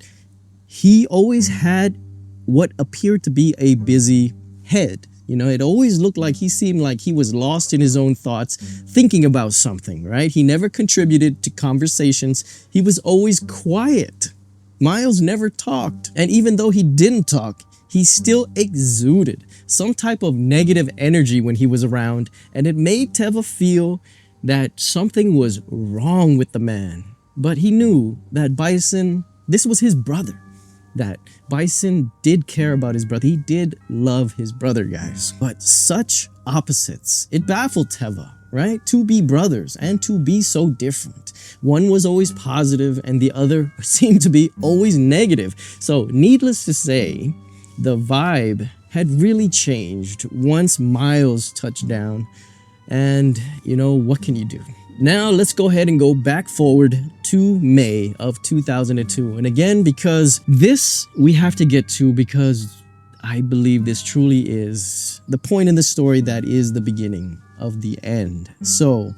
he always had what appeared to be a busy head. You know, it always looked like he seemed like he was lost in his own thoughts, thinking about something, right? He never contributed to conversations. He was always quiet. Miles never talked. And even though he didn't talk, he still exuded some type of negative energy when he was around. And it made Teva feel that something was wrong with the man. But he knew that Bison, this was his brother. That Bison did care about his brother. He did love his brother, guys. But such opposites. It baffled Teva, right? To be brothers and to be so different. One was always positive and the other seemed to be always negative. So needless to say, the vibe had really changed once Miles touched down. And you know, what can you do? Now let's go ahead and go back forward to May of 2002. And again, because this we have to get to because I believe this truly is the point in the story that is the beginning of the end. So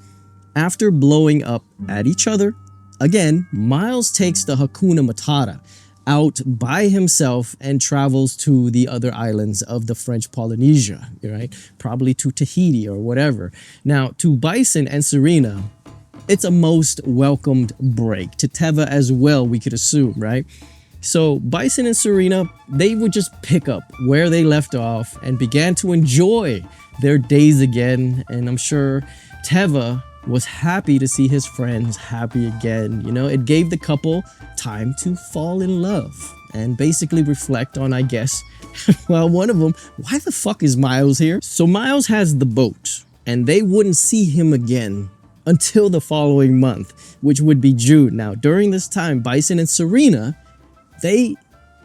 after blowing up at each other, again, Miles takes the Hakuna Matata out by himself and travels to the other islands of the French Polynesia, right? Probably to Tahiti or whatever. Now, to Bison and Serena, it's a most welcomed break. To Teva as well, we could assume, right? So Bison and Serena, they would just pick up where they left off and began to enjoy their days again. And I'm sure Teva was happy to see his friends happy again. You know, it gave the couple time to fall in love and basically reflect on, I guess, well, one of them, why the fuck is Miles here? So Miles has the boat and they wouldn't see him again until the following month, which would be June. Now, during this time, Bison and Serena, they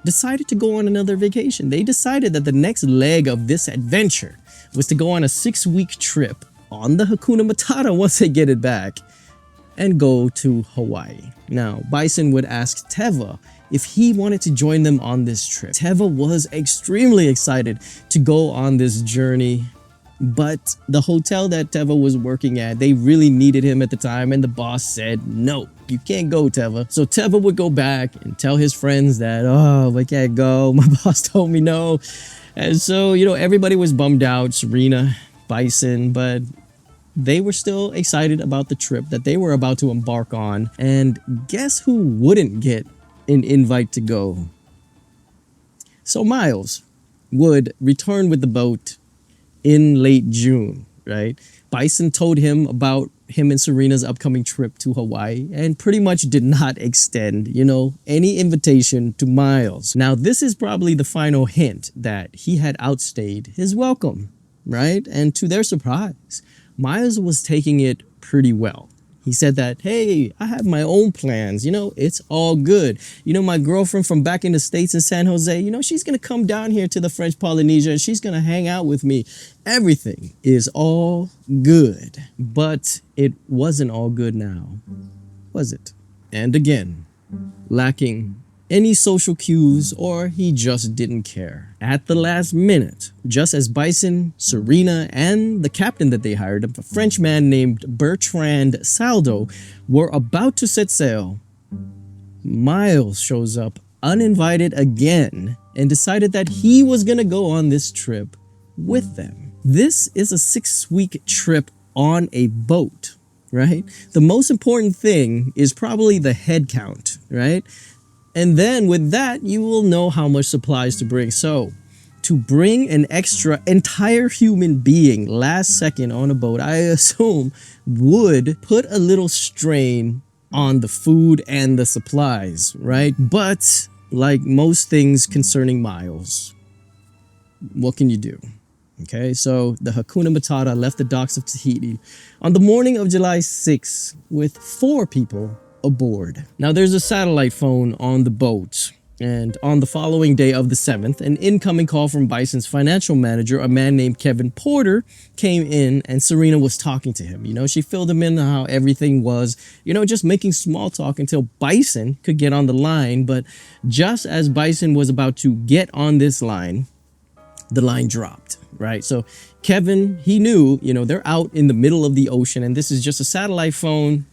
decided to go on another vacation. They decided that the next leg of this adventure was to go on a 6-week trip on the Hakuna Matata once they get it back and go to Hawaii. Now, Bison would ask Teva if he wanted to join them on this trip. Teva was extremely excited to go on this journey, but the hotel that Teva was working at, they really needed him at the time, and the boss said, no, you can't go, Teva. So Teva would go back and tell his friends that, oh, I can't go. My boss told me no. And so, you know, everybody was bummed out, Serena, Bison, but they were still excited about the trip that they were about to embark on. And guess who wouldn't get an invite to go? So Miles would return with the boat in late June, right? Bison told him about him and Serena's upcoming trip to Hawaii and pretty much did not extend, you know, any invitation to Miles. Now, this is probably the final hint that he had outstayed his welcome, right? And to their surprise, Miles was taking it pretty well. He said that, hey, I have my own plans. You know, it's all good. You know, my girlfriend from back in the States in San Jose, you know, she's going to come down here to the French Polynesia and she's going to hang out with me. Everything is all good. But it wasn't all good now, was it? And again, lacking any social cues, or he just didn't care. At the last minute, just as Bison, Serena, and the captain that they hired, a Frenchman named Bertrand Saldo, were about to set sail, Miles shows up uninvited again and decided that he was gonna go on this trip with them. This is a 6-week trip on a boat, right? The most important thing is probably the head count, right? And then with that, you will know how much supplies to bring. So to bring an extra entire human being last second on a boat, I assume would put a little strain on the food and the supplies, right? But like most things concerning Miles, what can you do? Okay, so the Hakuna Matata left the docks of Tahiti on the morning of July 6th with 4 people aboard. Now, there's a satellite phone on the boat, and on the following day of the 7th, an incoming call from Bison's financial manager, a man named Kevin Porter, came in, and Serena was talking to him. You know, she filled him in on how everything was, you know, just making small talk until Bison could get on the line. But just as Bison was about to get on this line, the line dropped, right? So Kevin, he knew, you know, they're out in the middle of the ocean, and this is just a satellite phone,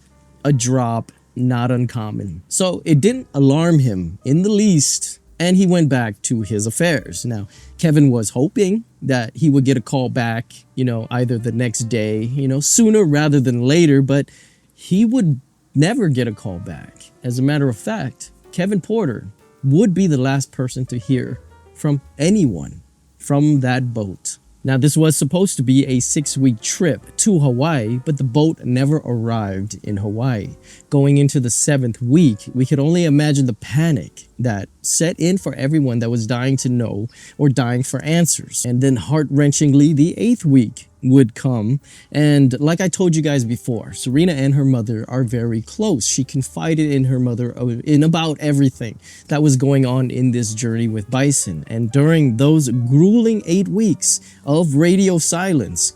a drop, not uncommon. So it didn't alarm him in the least, and he went back to his affairs. Now, Kevin was hoping that he would get a call back, you know, either the next day, you know, sooner rather than later, but he would never get a call back. As a matter of fact, Kevin Porter would be the last person to hear from anyone from that boat. Now, this was supposed to be a 6-week trip to Hawaii, but the boat never arrived in Hawaii. Going into the 7th week, we could only imagine the panic that set in for everyone that was dying to know or dying for answers. And then heart-wrenchingly, the 8th week would come. And like I told you guys before, Serena and her mother are very close. She confided in her mother in about everything that was going on in this journey with Bison. And during those grueling 8 weeks of radio silence,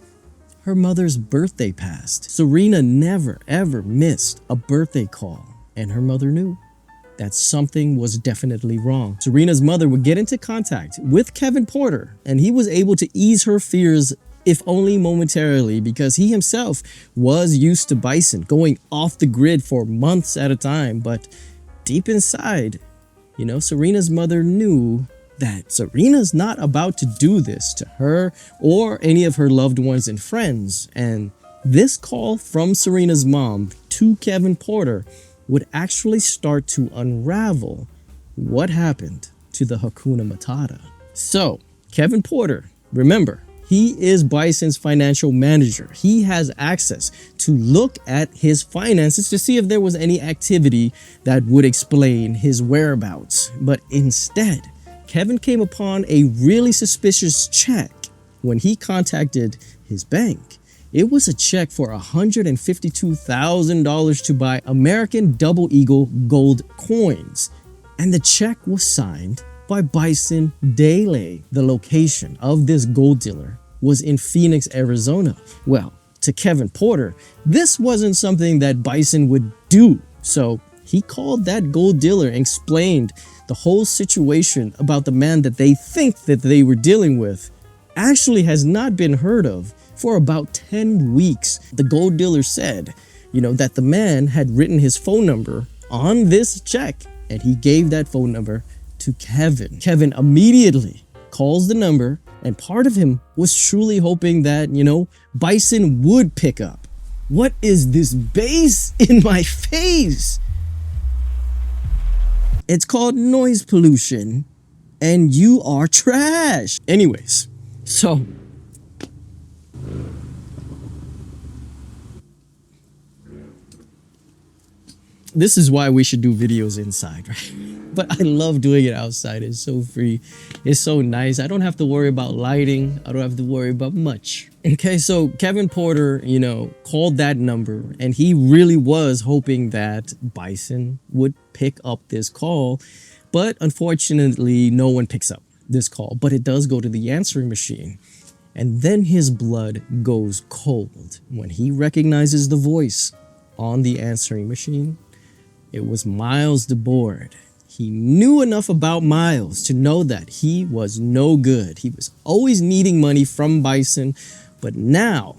her mother's birthday passed. Serena never ever missed a birthday call, and her mother knew that something was definitely wrong. Serena's mother would get into contact with Kevin Porter, and he was able to ease her fears, if only momentarily, because he himself was used to Bison going off the grid for months at a time. But deep inside, Serena's mother knew that Serena's not about to do this to her or any of her loved ones and friends. And this call from Serena's mom to Kevin Porter would actually start to unravel what happened to the Hakuna Matata. So, Kevin Porter, remember, he is Bison's financial manager. He has access to look at his finances to see if there was any activity that would explain his whereabouts. But instead, Kevin came upon a really suspicious check when he contacted his bank. It was a check for $152,000 to buy American Double Eagle gold coins. And the check was signed by Bison Dele. The location of this gold dealer was in Phoenix, Arizona. Well, to Kevin Porter, this wasn't something that Bison would do. So he called that gold dealer and explained the whole situation about the man that they think that they were dealing with actually has not been heard of for about 10 weeks. The gold dealer said, that the man had written his phone number on this check, and he gave that phone number to Kevin. Kevin immediately calls the number, and part of him was truly hoping that, Bison would pick up. What is this bass in my face? It's called noise pollution, and you are trash. Anyways, so this is why we should do videos inside, right? But I love doing it outside. It's so free. It's so nice. I don't have to worry about lighting. I don't have to worry about much. Okay, so Kevin Porter, called that number, and he really was hoping that Bison would pick up this call. But unfortunately, no one picks up this call. But it does go to the answering machine. And then his blood goes cold when he recognizes the voice on the answering machine. It was Miles Dabord. He knew enough about Miles to know that he was no good. He was always needing money from Bison, but now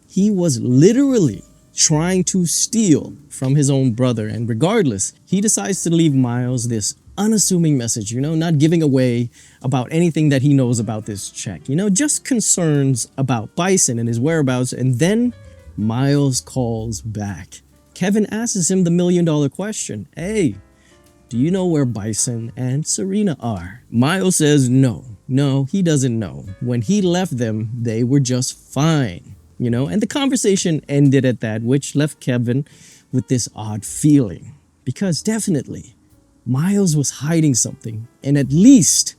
he was literally trying to steal from his own brother. And regardless, he decides to leave Miles this unassuming message, not giving away about anything that he knows about this check, just concerns about Bison and his whereabouts. And then Miles calls back. Kevin asks him the million-dollar question. Hey, do you know where Bison and Serena are? Miles says no, he doesn't know. When he left them, they were just fine, and the conversation ended at that, which left Kevin with this odd feeling. Because definitely, Miles was hiding something and at least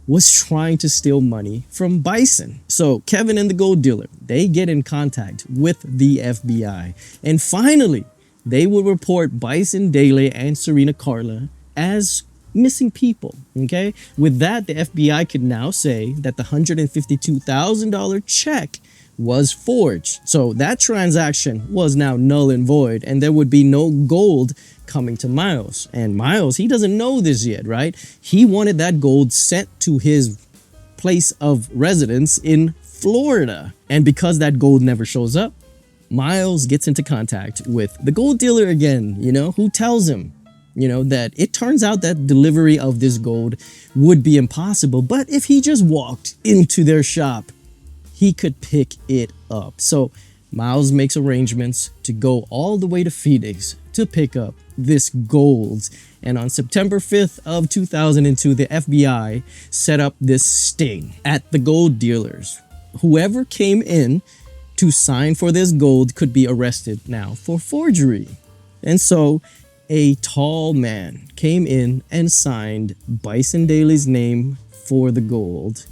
was trying to steal money from Bison. So Kevin and the gold dealer, they get in contact with the FBI. And finally, they will report Bison Dele and Serena Carla as missing people, okay? With that, the FBI could now say that the $152,000 check was forged. So that transaction was now null and void, and there would be no gold coming to Miles. And Miles, he doesn't know this yet, right? He wanted that gold sent to his place of residence in Florida. And because that gold never shows up, Miles gets into contact with the gold dealer again, who tells him, that it turns out that delivery of this gold would be impossible. But if he just walked into their shop, he could pick it up. So Miles makes arrangements to go all the way to Phoenix to pick up this gold. And on September 5th of 2002, the FBI set up this sting at the gold dealers. Whoever came in to sign for this gold could be arrested now for forgery. And so a tall man came in and signed Bison Dele's name for the gold.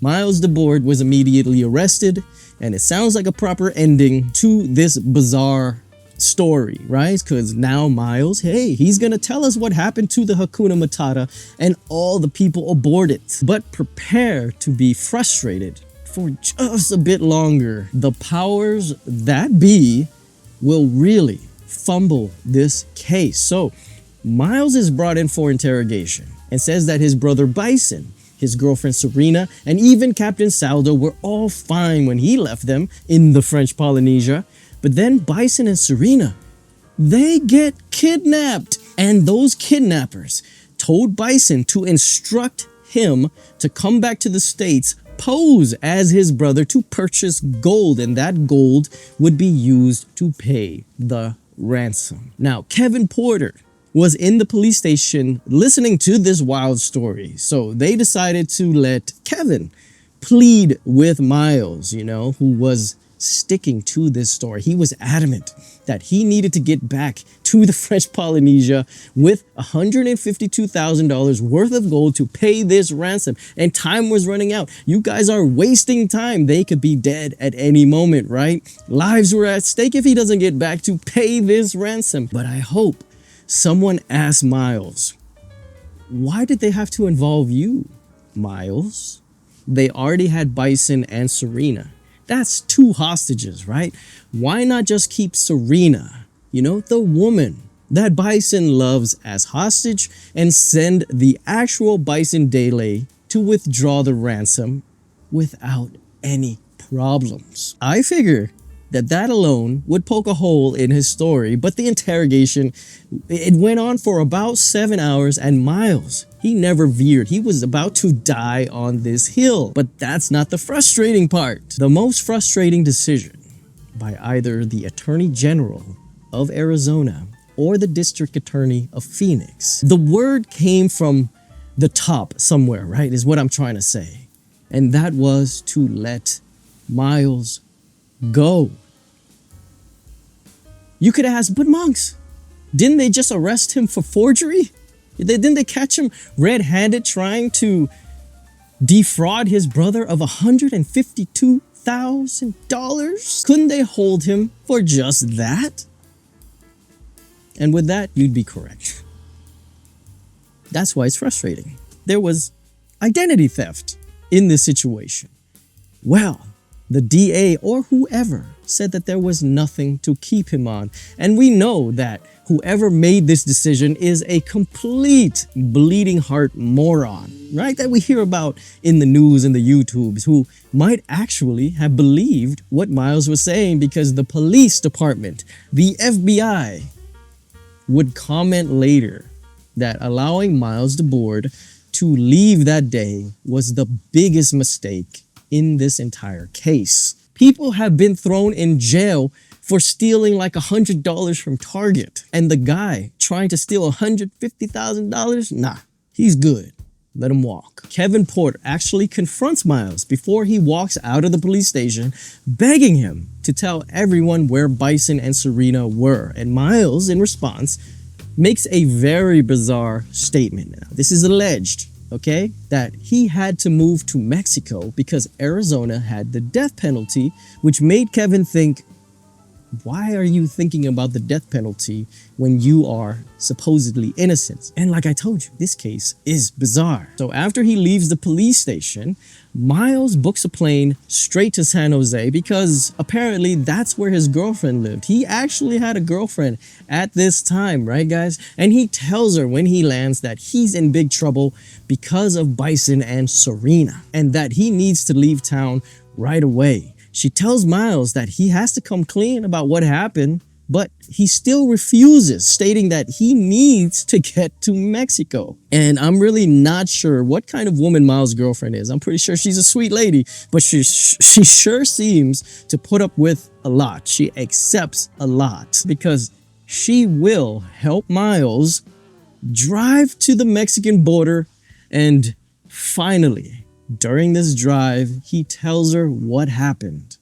Miles Dabord was immediately arrested, and it sounds like a proper ending to this bizarre story, right? Because now Miles, hey, he's gonna tell us what happened to the Hakuna Matata and all the people aboard it. But prepare to be frustrated for just a bit longer. The powers that be will really fumble this case. So Miles is brought in for interrogation and says that his brother Bison, his girlfriend Serena, and even Captain Saldo were all fine when he left them in the French Polynesia. But then Bison and Serena, they get kidnapped. And those kidnappers told Bison to instruct him to come back to the States, pose as his brother to purchase gold, and that gold would be used to pay the ransom. Now, Kevin Porter was in the police station listening to this wild story, so they decided to let Kevin plead with Miles, who was sticking to this story. He was adamant that he needed to get back to the French Polynesia with $152,000 worth of gold to pay this ransom. And time was running out. You guys are wasting time. They could be dead at any moment, right? Lives were at stake if he doesn't get back to pay this ransom. But I hope someone asked Miles, why did they have to involve you, Miles? They already had Bison and Serena. That's 2 hostages, right? Why not just keep Serena, the woman that Bison loves, as hostage, and send the actual Bison Dele to withdraw the ransom without any problems? I figure that alone would poke a hole in his story, but the interrogation, it went on for about 7 hours, and Miles, he never veered. He was about to die on this hill. But that's not the frustrating part. The most frustrating decision by either the Attorney General of Arizona or the District Attorney of Phoenix. The word came from the top somewhere, right, is what I'm trying to say. And that was to let Miles go. You could ask, but monks, didn't they just arrest him for forgery? Didn't they catch him red-handed trying to defraud his brother of $152,000? Couldn't they hold him for just that? And with that, you'd be correct. That's why it's frustrating. There was identity theft in this situation. Well, the DA or whoever said that there was nothing to keep him on. And we know that whoever made this decision is a complete bleeding heart moron, right? That we hear about in the news and the YouTubes, who might actually have believed what Miles was saying because the police department, the FBI, would comment later that allowing Miles Dabord to leave that day was the biggest mistake in this entire case. People have been thrown in jail for stealing like $100 from Target. And the guy trying to steal $150,000? Nah, he's good. Let him walk. Kevin Porter actually confronts Miles before he walks out of the police station, begging him to tell everyone where Bison and Serena were. And Miles, in response, makes a very bizarre statement. Now, this is alleged, okay, that he had to move to Mexico because Arizona had the death penalty, which made Kevin think, why are you thinking about the death penalty when you are supposedly innocent? And like I told you, this case is bizarre. So after he leaves the police station, Miles books a plane straight to San Jose because apparently that's where his girlfriend lived. He actually had a girlfriend at this time, right guys? And he tells her when he lands that he's in big trouble because of Bison and Serena and that he needs to leave town right away. She tells Miles that he has to come clean about what happened, but he still refuses, stating that he needs to get to Mexico. And I'm really not sure what kind of woman Miles' girlfriend is. I'm pretty sure she's a sweet lady, but she sure seems to put up with a lot. She accepts a lot because she will help Miles drive to the Mexican border. And finally, during this drive, he tells her what happened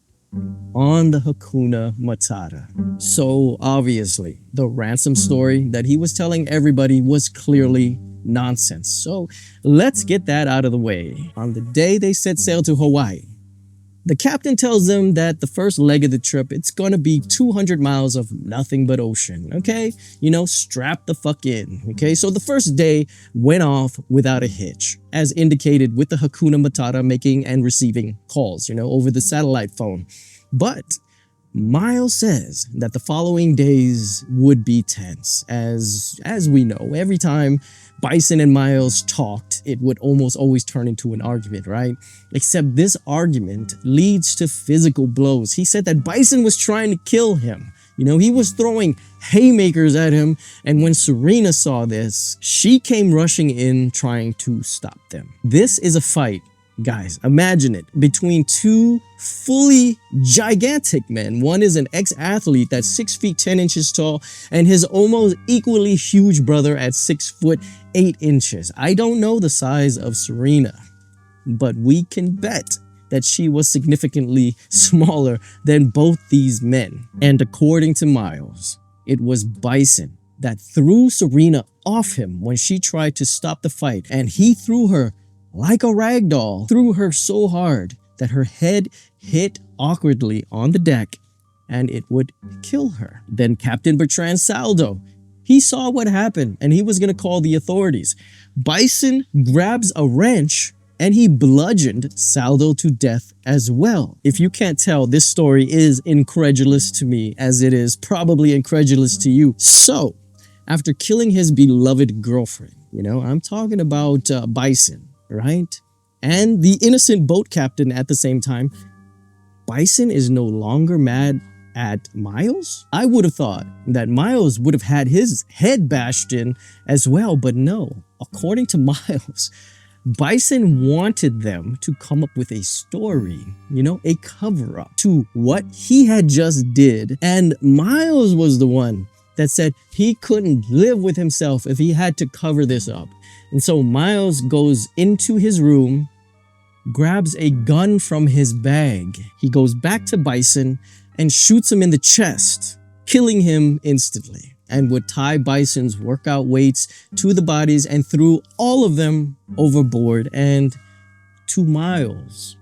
on the Hakuna Matata. So obviously, the ransom story that he was telling everybody was clearly nonsense. So let's get that out of the way. On the day they set sail to Hawaii, the captain tells them that the first leg of the trip, it's gonna be 200 miles of nothing but ocean, okay? You know, strap the fuck in, okay? So the first day went off without a hitch, as indicated with the Hakuna Matata making and receiving calls, you know, over the satellite phone. But Miles says that the following days would be tense, as we know, every time Bison and Miles talked, it would almost always turn into an argument, right? Except this argument leads to physical blows. He said that Bison was trying to kill him. He was throwing haymakers at him, and when Serena saw this, she came rushing in trying to stop them. This is a fight, guys, imagine it, between two fully gigantic men. One is an ex-athlete that's 6 feet 10 inches tall, and his almost equally huge brother at 6 foot 8 inches. I don't know the size of Serena, but we can bet that she was significantly smaller than both these men. And according to Miles, it was Bison that threw Serena off him when she tried to stop the fight, and he threw her like a rag doll, threw her so hard that her head hit awkwardly on the deck and it would kill her. Then Captain Bertrand Saldo, he saw what happened and he was going to call the authorities. Bison grabs a wrench and he bludgeoned Saldo to death as well. If you can't tell, this story is incredulous to me, as it is probably incredulous to you. So, after killing his beloved girlfriend, I'm talking about Bison, right? And the innocent boat captain at the same time, Bison is no longer mad at Miles? I would have thought that Miles would have had his head bashed in as well, but no. According to Miles, Bison wanted them to come up with a story, a cover-up to what he had just did. And Miles was the one that said he couldn't live with himself if he had to cover this up. And so Miles goes into his room, grabs a gun from his bag. He goes back to Bison and shoots him in the chest, killing him instantly, and would tie Bison's workout weights to the bodies and threw all of them overboard. And to Miles,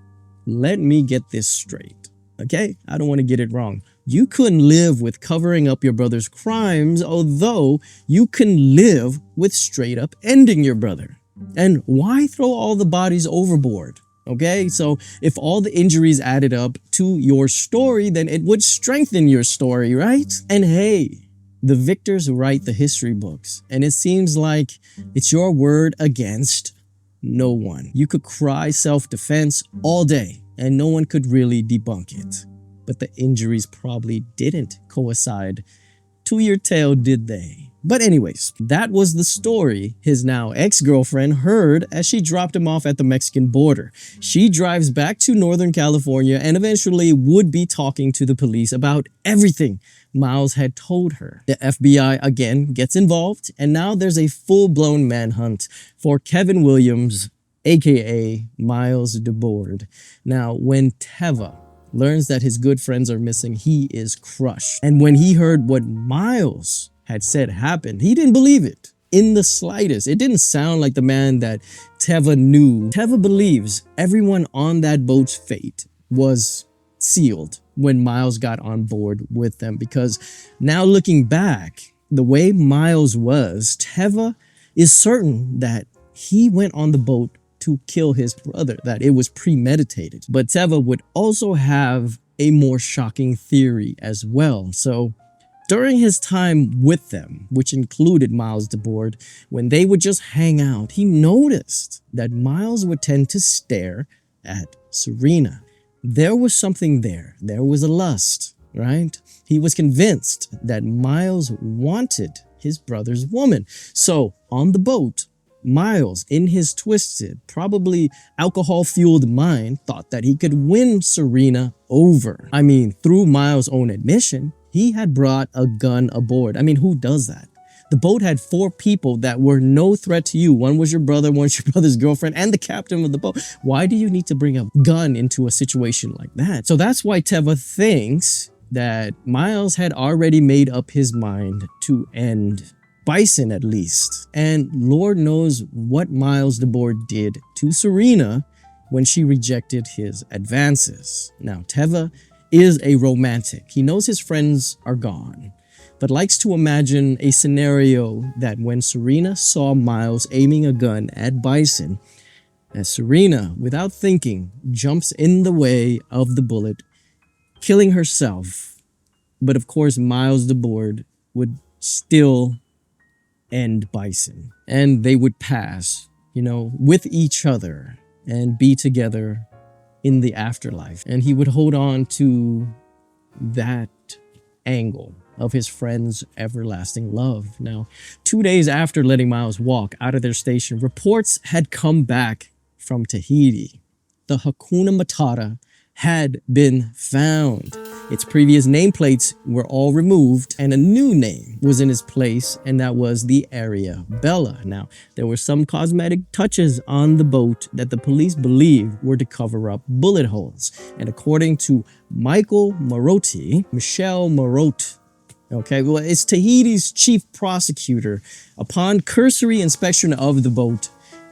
let me get this straight, okay? I don't want to get it wrong. You couldn't live with covering up your brother's crimes, although you can live with straight up ending your brother. And why throw all the bodies overboard? Okay, so if all the injuries added up to your story, then it would strengthen your story, right? And hey, the victors write the history books, and it seems like it's your word against no one. You could cry self-defense all day, and no one could really debunk it. But the injuries probably didn't coincide to your tale, did they? But anyways, that was the story his now ex-girlfriend heard as she dropped him off at the Mexican border. She drives back to Northern California and eventually would be talking to the police about everything Miles had told her. The FBI again gets involved, and now there's a full-blown manhunt for Kevin Williams, aka Miles Dabord. Now, when Teva learns that his good friends are missing, he is crushed. And when he heard what Miles had said happened, he didn't believe it in the slightest. It didn't sound like the man that Teva knew. Teva believes everyone on that boat's fate was sealed when Miles got on board with them, because now looking back, the way Miles was, Teva is certain that he went on the boat to kill his brother, that it was premeditated. But Teva would also have a more shocking theory as well. So during his time with them, which included Miles Dabord, when they would just hang out, he noticed that Miles would tend to stare at Serena. There was something there. There was a lust, right? He was convinced that Miles wanted his brother's woman. So on the boat, Miles, in his twisted, probably alcohol-fueled mind, thought that he could win Serena over. I mean, through Miles' own admission, he had brought a gun aboard. I mean, who does that? The boat had 4 people that were no threat to you. One was your brother, one's your brother's girlfriend, and the captain of the boat. Why do you need to bring a gun into a situation like that? So that's why Teva thinks that Miles had already made up his mind to end Bison, at least. And Lord knows what Miles Dabord did to Serena when she rejected his advances. Now, Teva is a romantic. He knows his friends are gone, but likes to imagine a scenario that when Serena saw Miles aiming a gun at Bison, as Serena, without thinking, jumps in the way of the bullet, killing herself. But of course, Miles Dabord would still end Bison, and they would pass, with each other and be together in the afterlife. And he would hold on to that angle of his friend's everlasting love. Now, 2 days after letting Miles walk out of their station, reports had come back from Tahiti. The Hakuna Matata had been found. Its previous nameplates were all removed and a new name was in its place, and that was the Area Bella. Now, there were some cosmetic touches on the boat that the police believe were to cover up bullet holes. And according to Michel Marotti, okay, well, it's Tahiti's chief prosecutor, upon cursory inspection of the boat,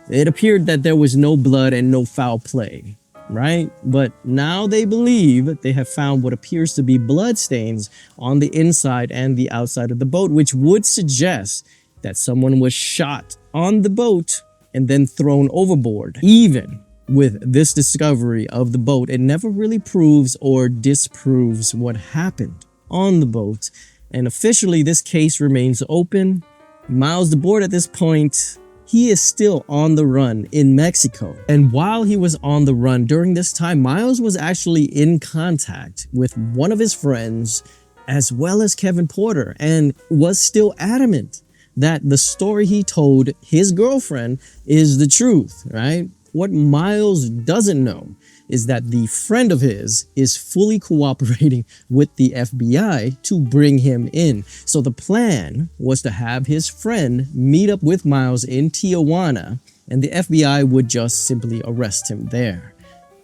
it appeared that there was no blood and no foul play. Right? But now they believe they have found what appears to be blood stains on the inside and the outside of the boat, which would suggest that someone was shot on the boat and then thrown overboard. Even with this discovery of the boat, it never really proves or disproves what happened on the boat. And officially, this case remains open. Miles Dabord at this point, he is still on the run in Mexico. And while he was on the run during this time, Miles was actually in contact with one of his friends as well as Kevin Porter, and was still adamant that the story he told his girlfriend is the truth, right? What Miles doesn't know is that the friend of his is fully cooperating with the FBI to bring him in. So the plan was to have his friend meet up with Miles in Tijuana, and the FBI would just simply arrest him there.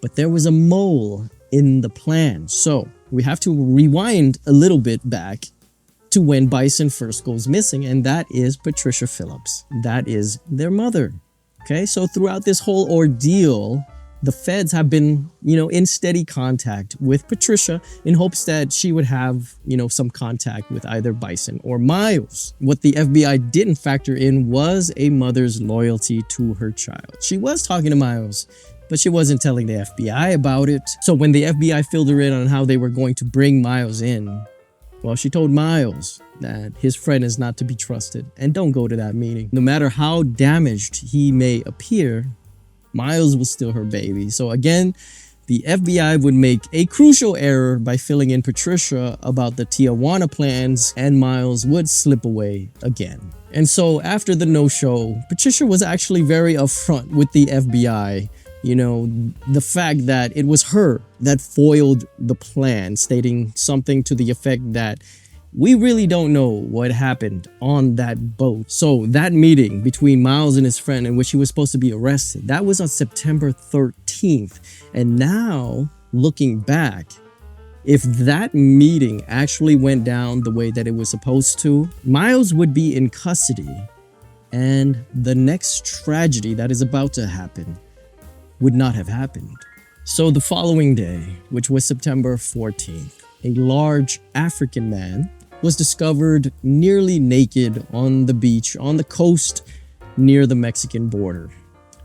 But there was a mole in the plan. So we have to rewind a little bit back to when Bison first goes missing, and that is Patricia Phillips. That is their mother. Okay, so throughout this whole ordeal, the feds have been, in steady contact with Patricia in hopes that she would have, some contact with either Bison or Miles. What the FBI didn't factor in was a mother's loyalty to her child. She was talking to Miles, but she wasn't telling the FBI about it. So when the FBI filled her in on how they were going to bring Miles in, well, she told Miles that his friend is not to be trusted and don't go to that meeting. No matter how damaged he may appear, Miles was still her baby. So again, the FBI would make a crucial error by filling in Patricia about the Tijuana plans, and Miles would slip away again. And so after the no-show, Patricia was actually very upfront with the FBI. The fact that it was her that foiled the plan, stating something to the effect that we really don't know what happened on that boat. So that meeting between Miles and his friend in which he was supposed to be arrested, that was on September 13th. And now, looking back, if that meeting actually went down the way that it was supposed to, Miles would be in custody. And the next tragedy that is about to happen would not have happened. So the following day, which was September 14th, a large African man was discovered nearly naked on the beach on the coast near the Mexican border.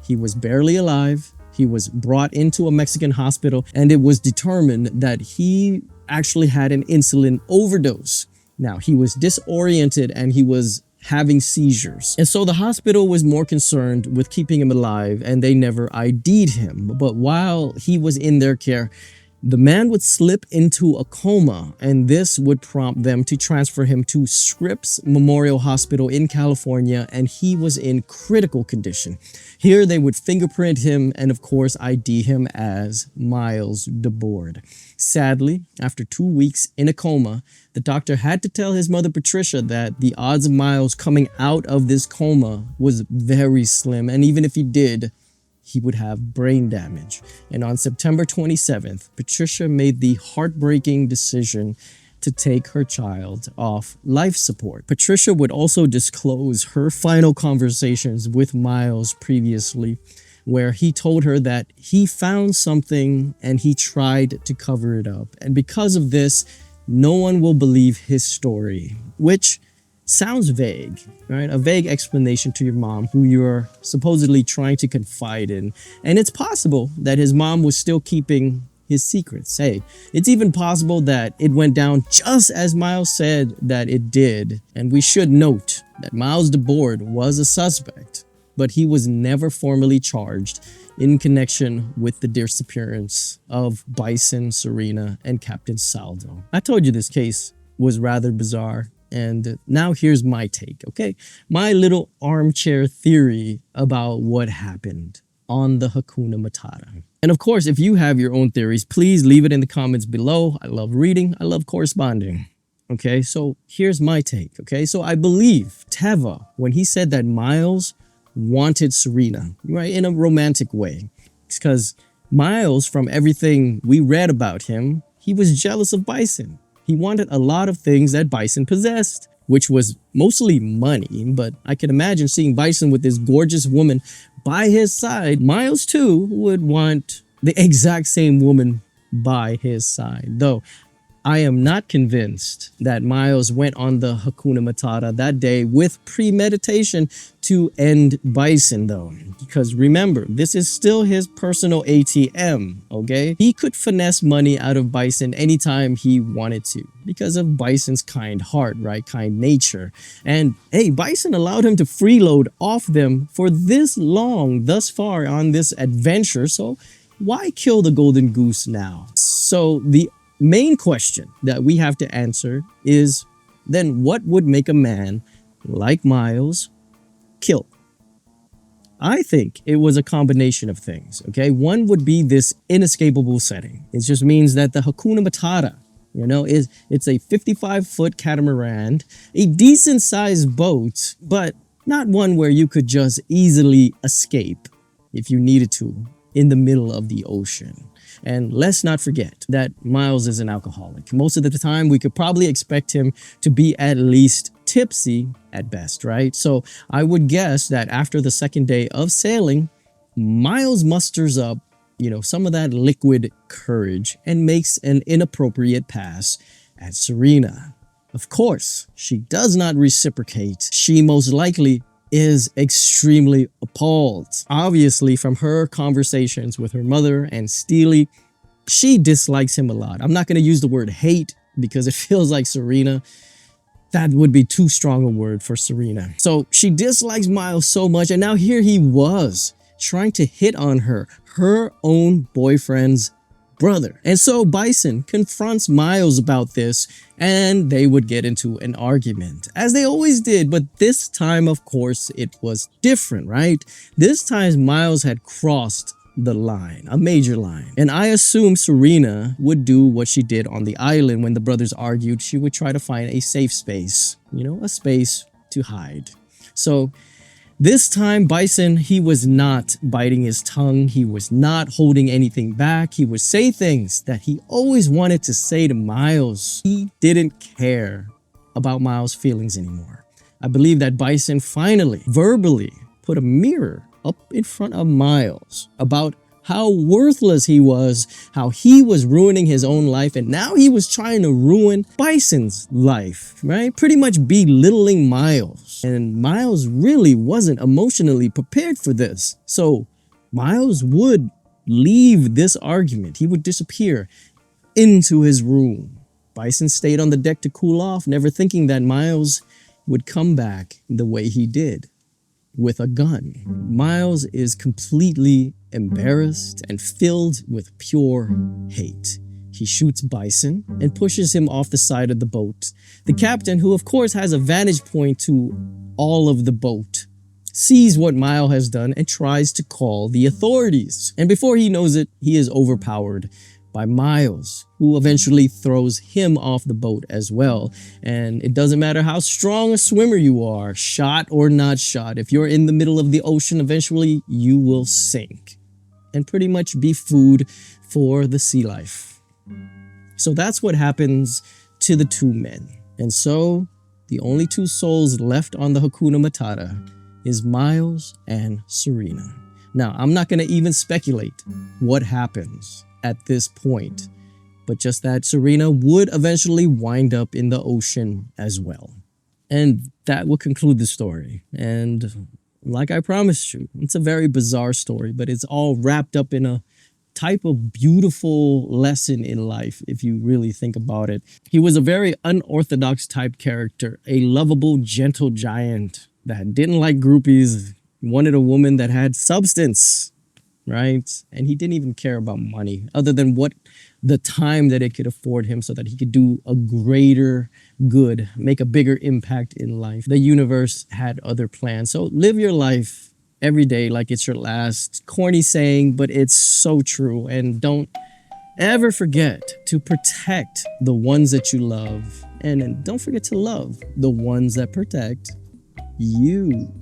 He was barely alive. He was brought into a Mexican hospital, and it was determined that he actually had an insulin overdose. Now, he was disoriented and he was having seizures. And so the hospital was more concerned with keeping him alive, and they never ID'd him. But while he was in their care, the man would slip into a coma, and this would prompt them to transfer him to Scripps Memorial Hospital in California, and he was in critical condition. Here they would fingerprint him and of course ID him as Miles Dabord. Sadly, after 2 weeks in a coma, the doctor had to tell his mother Patricia that the odds of Miles coming out of this coma was very slim, and even if he did, he would have brain damage. And on September 27th, Patricia made the heartbreaking decision to take her child off life support. Patricia would also disclose her final conversations with Miles previously, where he told her that he found something and he tried to cover it up. And because of this, no one will believe his story, which sounds vague, right? A vague explanation to your mom who you're supposedly trying to confide in. And it's possible that his mom was still keeping his secrets. Hey, it's even possible that it went down just as Miles said that it did. And we should note that Miles Dabord was a suspect, but he was never formally charged in connection with the disappearance of Bison, Serena, and Captain Saldo. I told you this case was rather bizarre. And now here's my take, okay? My little armchair theory about what happened on the Hakuna Matata. And of course, if you have your own theories, please leave it in the comments below. I love reading, I love corresponding. Okay, so here's my take, okay? So I believe Teva, when he said that Miles wanted Serena, right, in a romantic way, because Miles, from everything we read about him, he was jealous of Bison. He wanted a lot of things that Bison possessed, which was mostly money, but I can imagine seeing Bison with this gorgeous woman by his side. Miles too would want the exact same woman by his side, though I am not convinced that Miles went on the Hakuna Matata that day with premeditation to end Bison, though. Because remember, this is still his personal ATM, okay? He could finesse money out of Bison anytime he wanted to because of Bison's kind heart, right? Kind nature. And hey, Bison allowed him to freeload off them for this long, thus far on this adventure, so why kill the golden goose now? So the main question that we have to answer is, then what would make a man like Miles kill? I think it was a combination of things, okay? One would be this inescapable setting. It just means that the Hakuna Matata, you know, it's a 55-foot catamaran, a decent-sized boat, but not one where you could just easily escape if you needed to in the middle of the ocean. And let's not forget that Miles is an alcoholic. Most of the time, we could probably expect him to be at least tipsy at best, right? So I would guess that after the second day of sailing, Miles musters up, you know, some of that liquid courage and makes an inappropriate pass at Serena. Of course, she does not reciprocate. She most likely is extremely appalled. Obviously, from her conversations with her mother and Steely, she dislikes him a lot. I'm not going to use the word hate because it feels like Serena. That would be too strong a word for Serena. So she dislikes Miles so much, and now here he was trying to hit on her own boyfriend's brother. And so Bison confronts Miles about this, and they would get into an argument, as they always did. But this time, of course, it was different, right? This time Miles had crossed the line, a major line. And I assume Serena would do what she did on the island when the brothers argued. She would try to find a safe space, you know, a space to hide. So this time, Bison, he was not biting his tongue. He was not holding anything back. He would say things that he always wanted to say to Miles. He didn't care about Miles' feelings anymore. I believe that Bison finally, verbally, put a mirror up in front of Miles about how worthless he was, how he was ruining his own life, and now he was trying to ruin Bison's life, right? Pretty much belittling Miles. And Miles really wasn't emotionally prepared for this. So Miles would leave this argument. He would disappear into his room. Bison stayed on the deck to cool off, never thinking that Miles would come back the way he did, with a gun. Miles is completely embarrassed and filled with pure hate. He shoots Bison and pushes him off the side of the boat. The captain, who of course has a vantage point to all of the boat, sees what Miles has done and tries to call the authorities. And before he knows it, he is overpowered by Miles, who eventually throws him off the boat as well. And it doesn't matter how strong a swimmer you are, shot or not shot, if you're in the middle of the ocean, eventually you will sink and pretty much be food for the sea life. So that's what happens to the two men. And so the only two souls left on the Hakuna Matata is Miles and Serena. Now, I'm not going to even speculate what happens at this point, but just that Serena would eventually wind up in the ocean as well. And that will conclude the story. And like I promised you, it's a very bizarre story, but it's all wrapped up in a type of beautiful lesson in life, if you really think about it. He was a very unorthodox type character, a lovable, gentle giant that didn't like groupies, wanted a woman that had substance. right? And he didn't even care about money other than what the time that it could afford him so that he could do a greater good, make a bigger impact in life. The universe had other plans. So live your life every day like it's your last. Corny saying, but it's so true. And don't ever forget to protect the ones that you love. And don't forget to love the ones that protect you.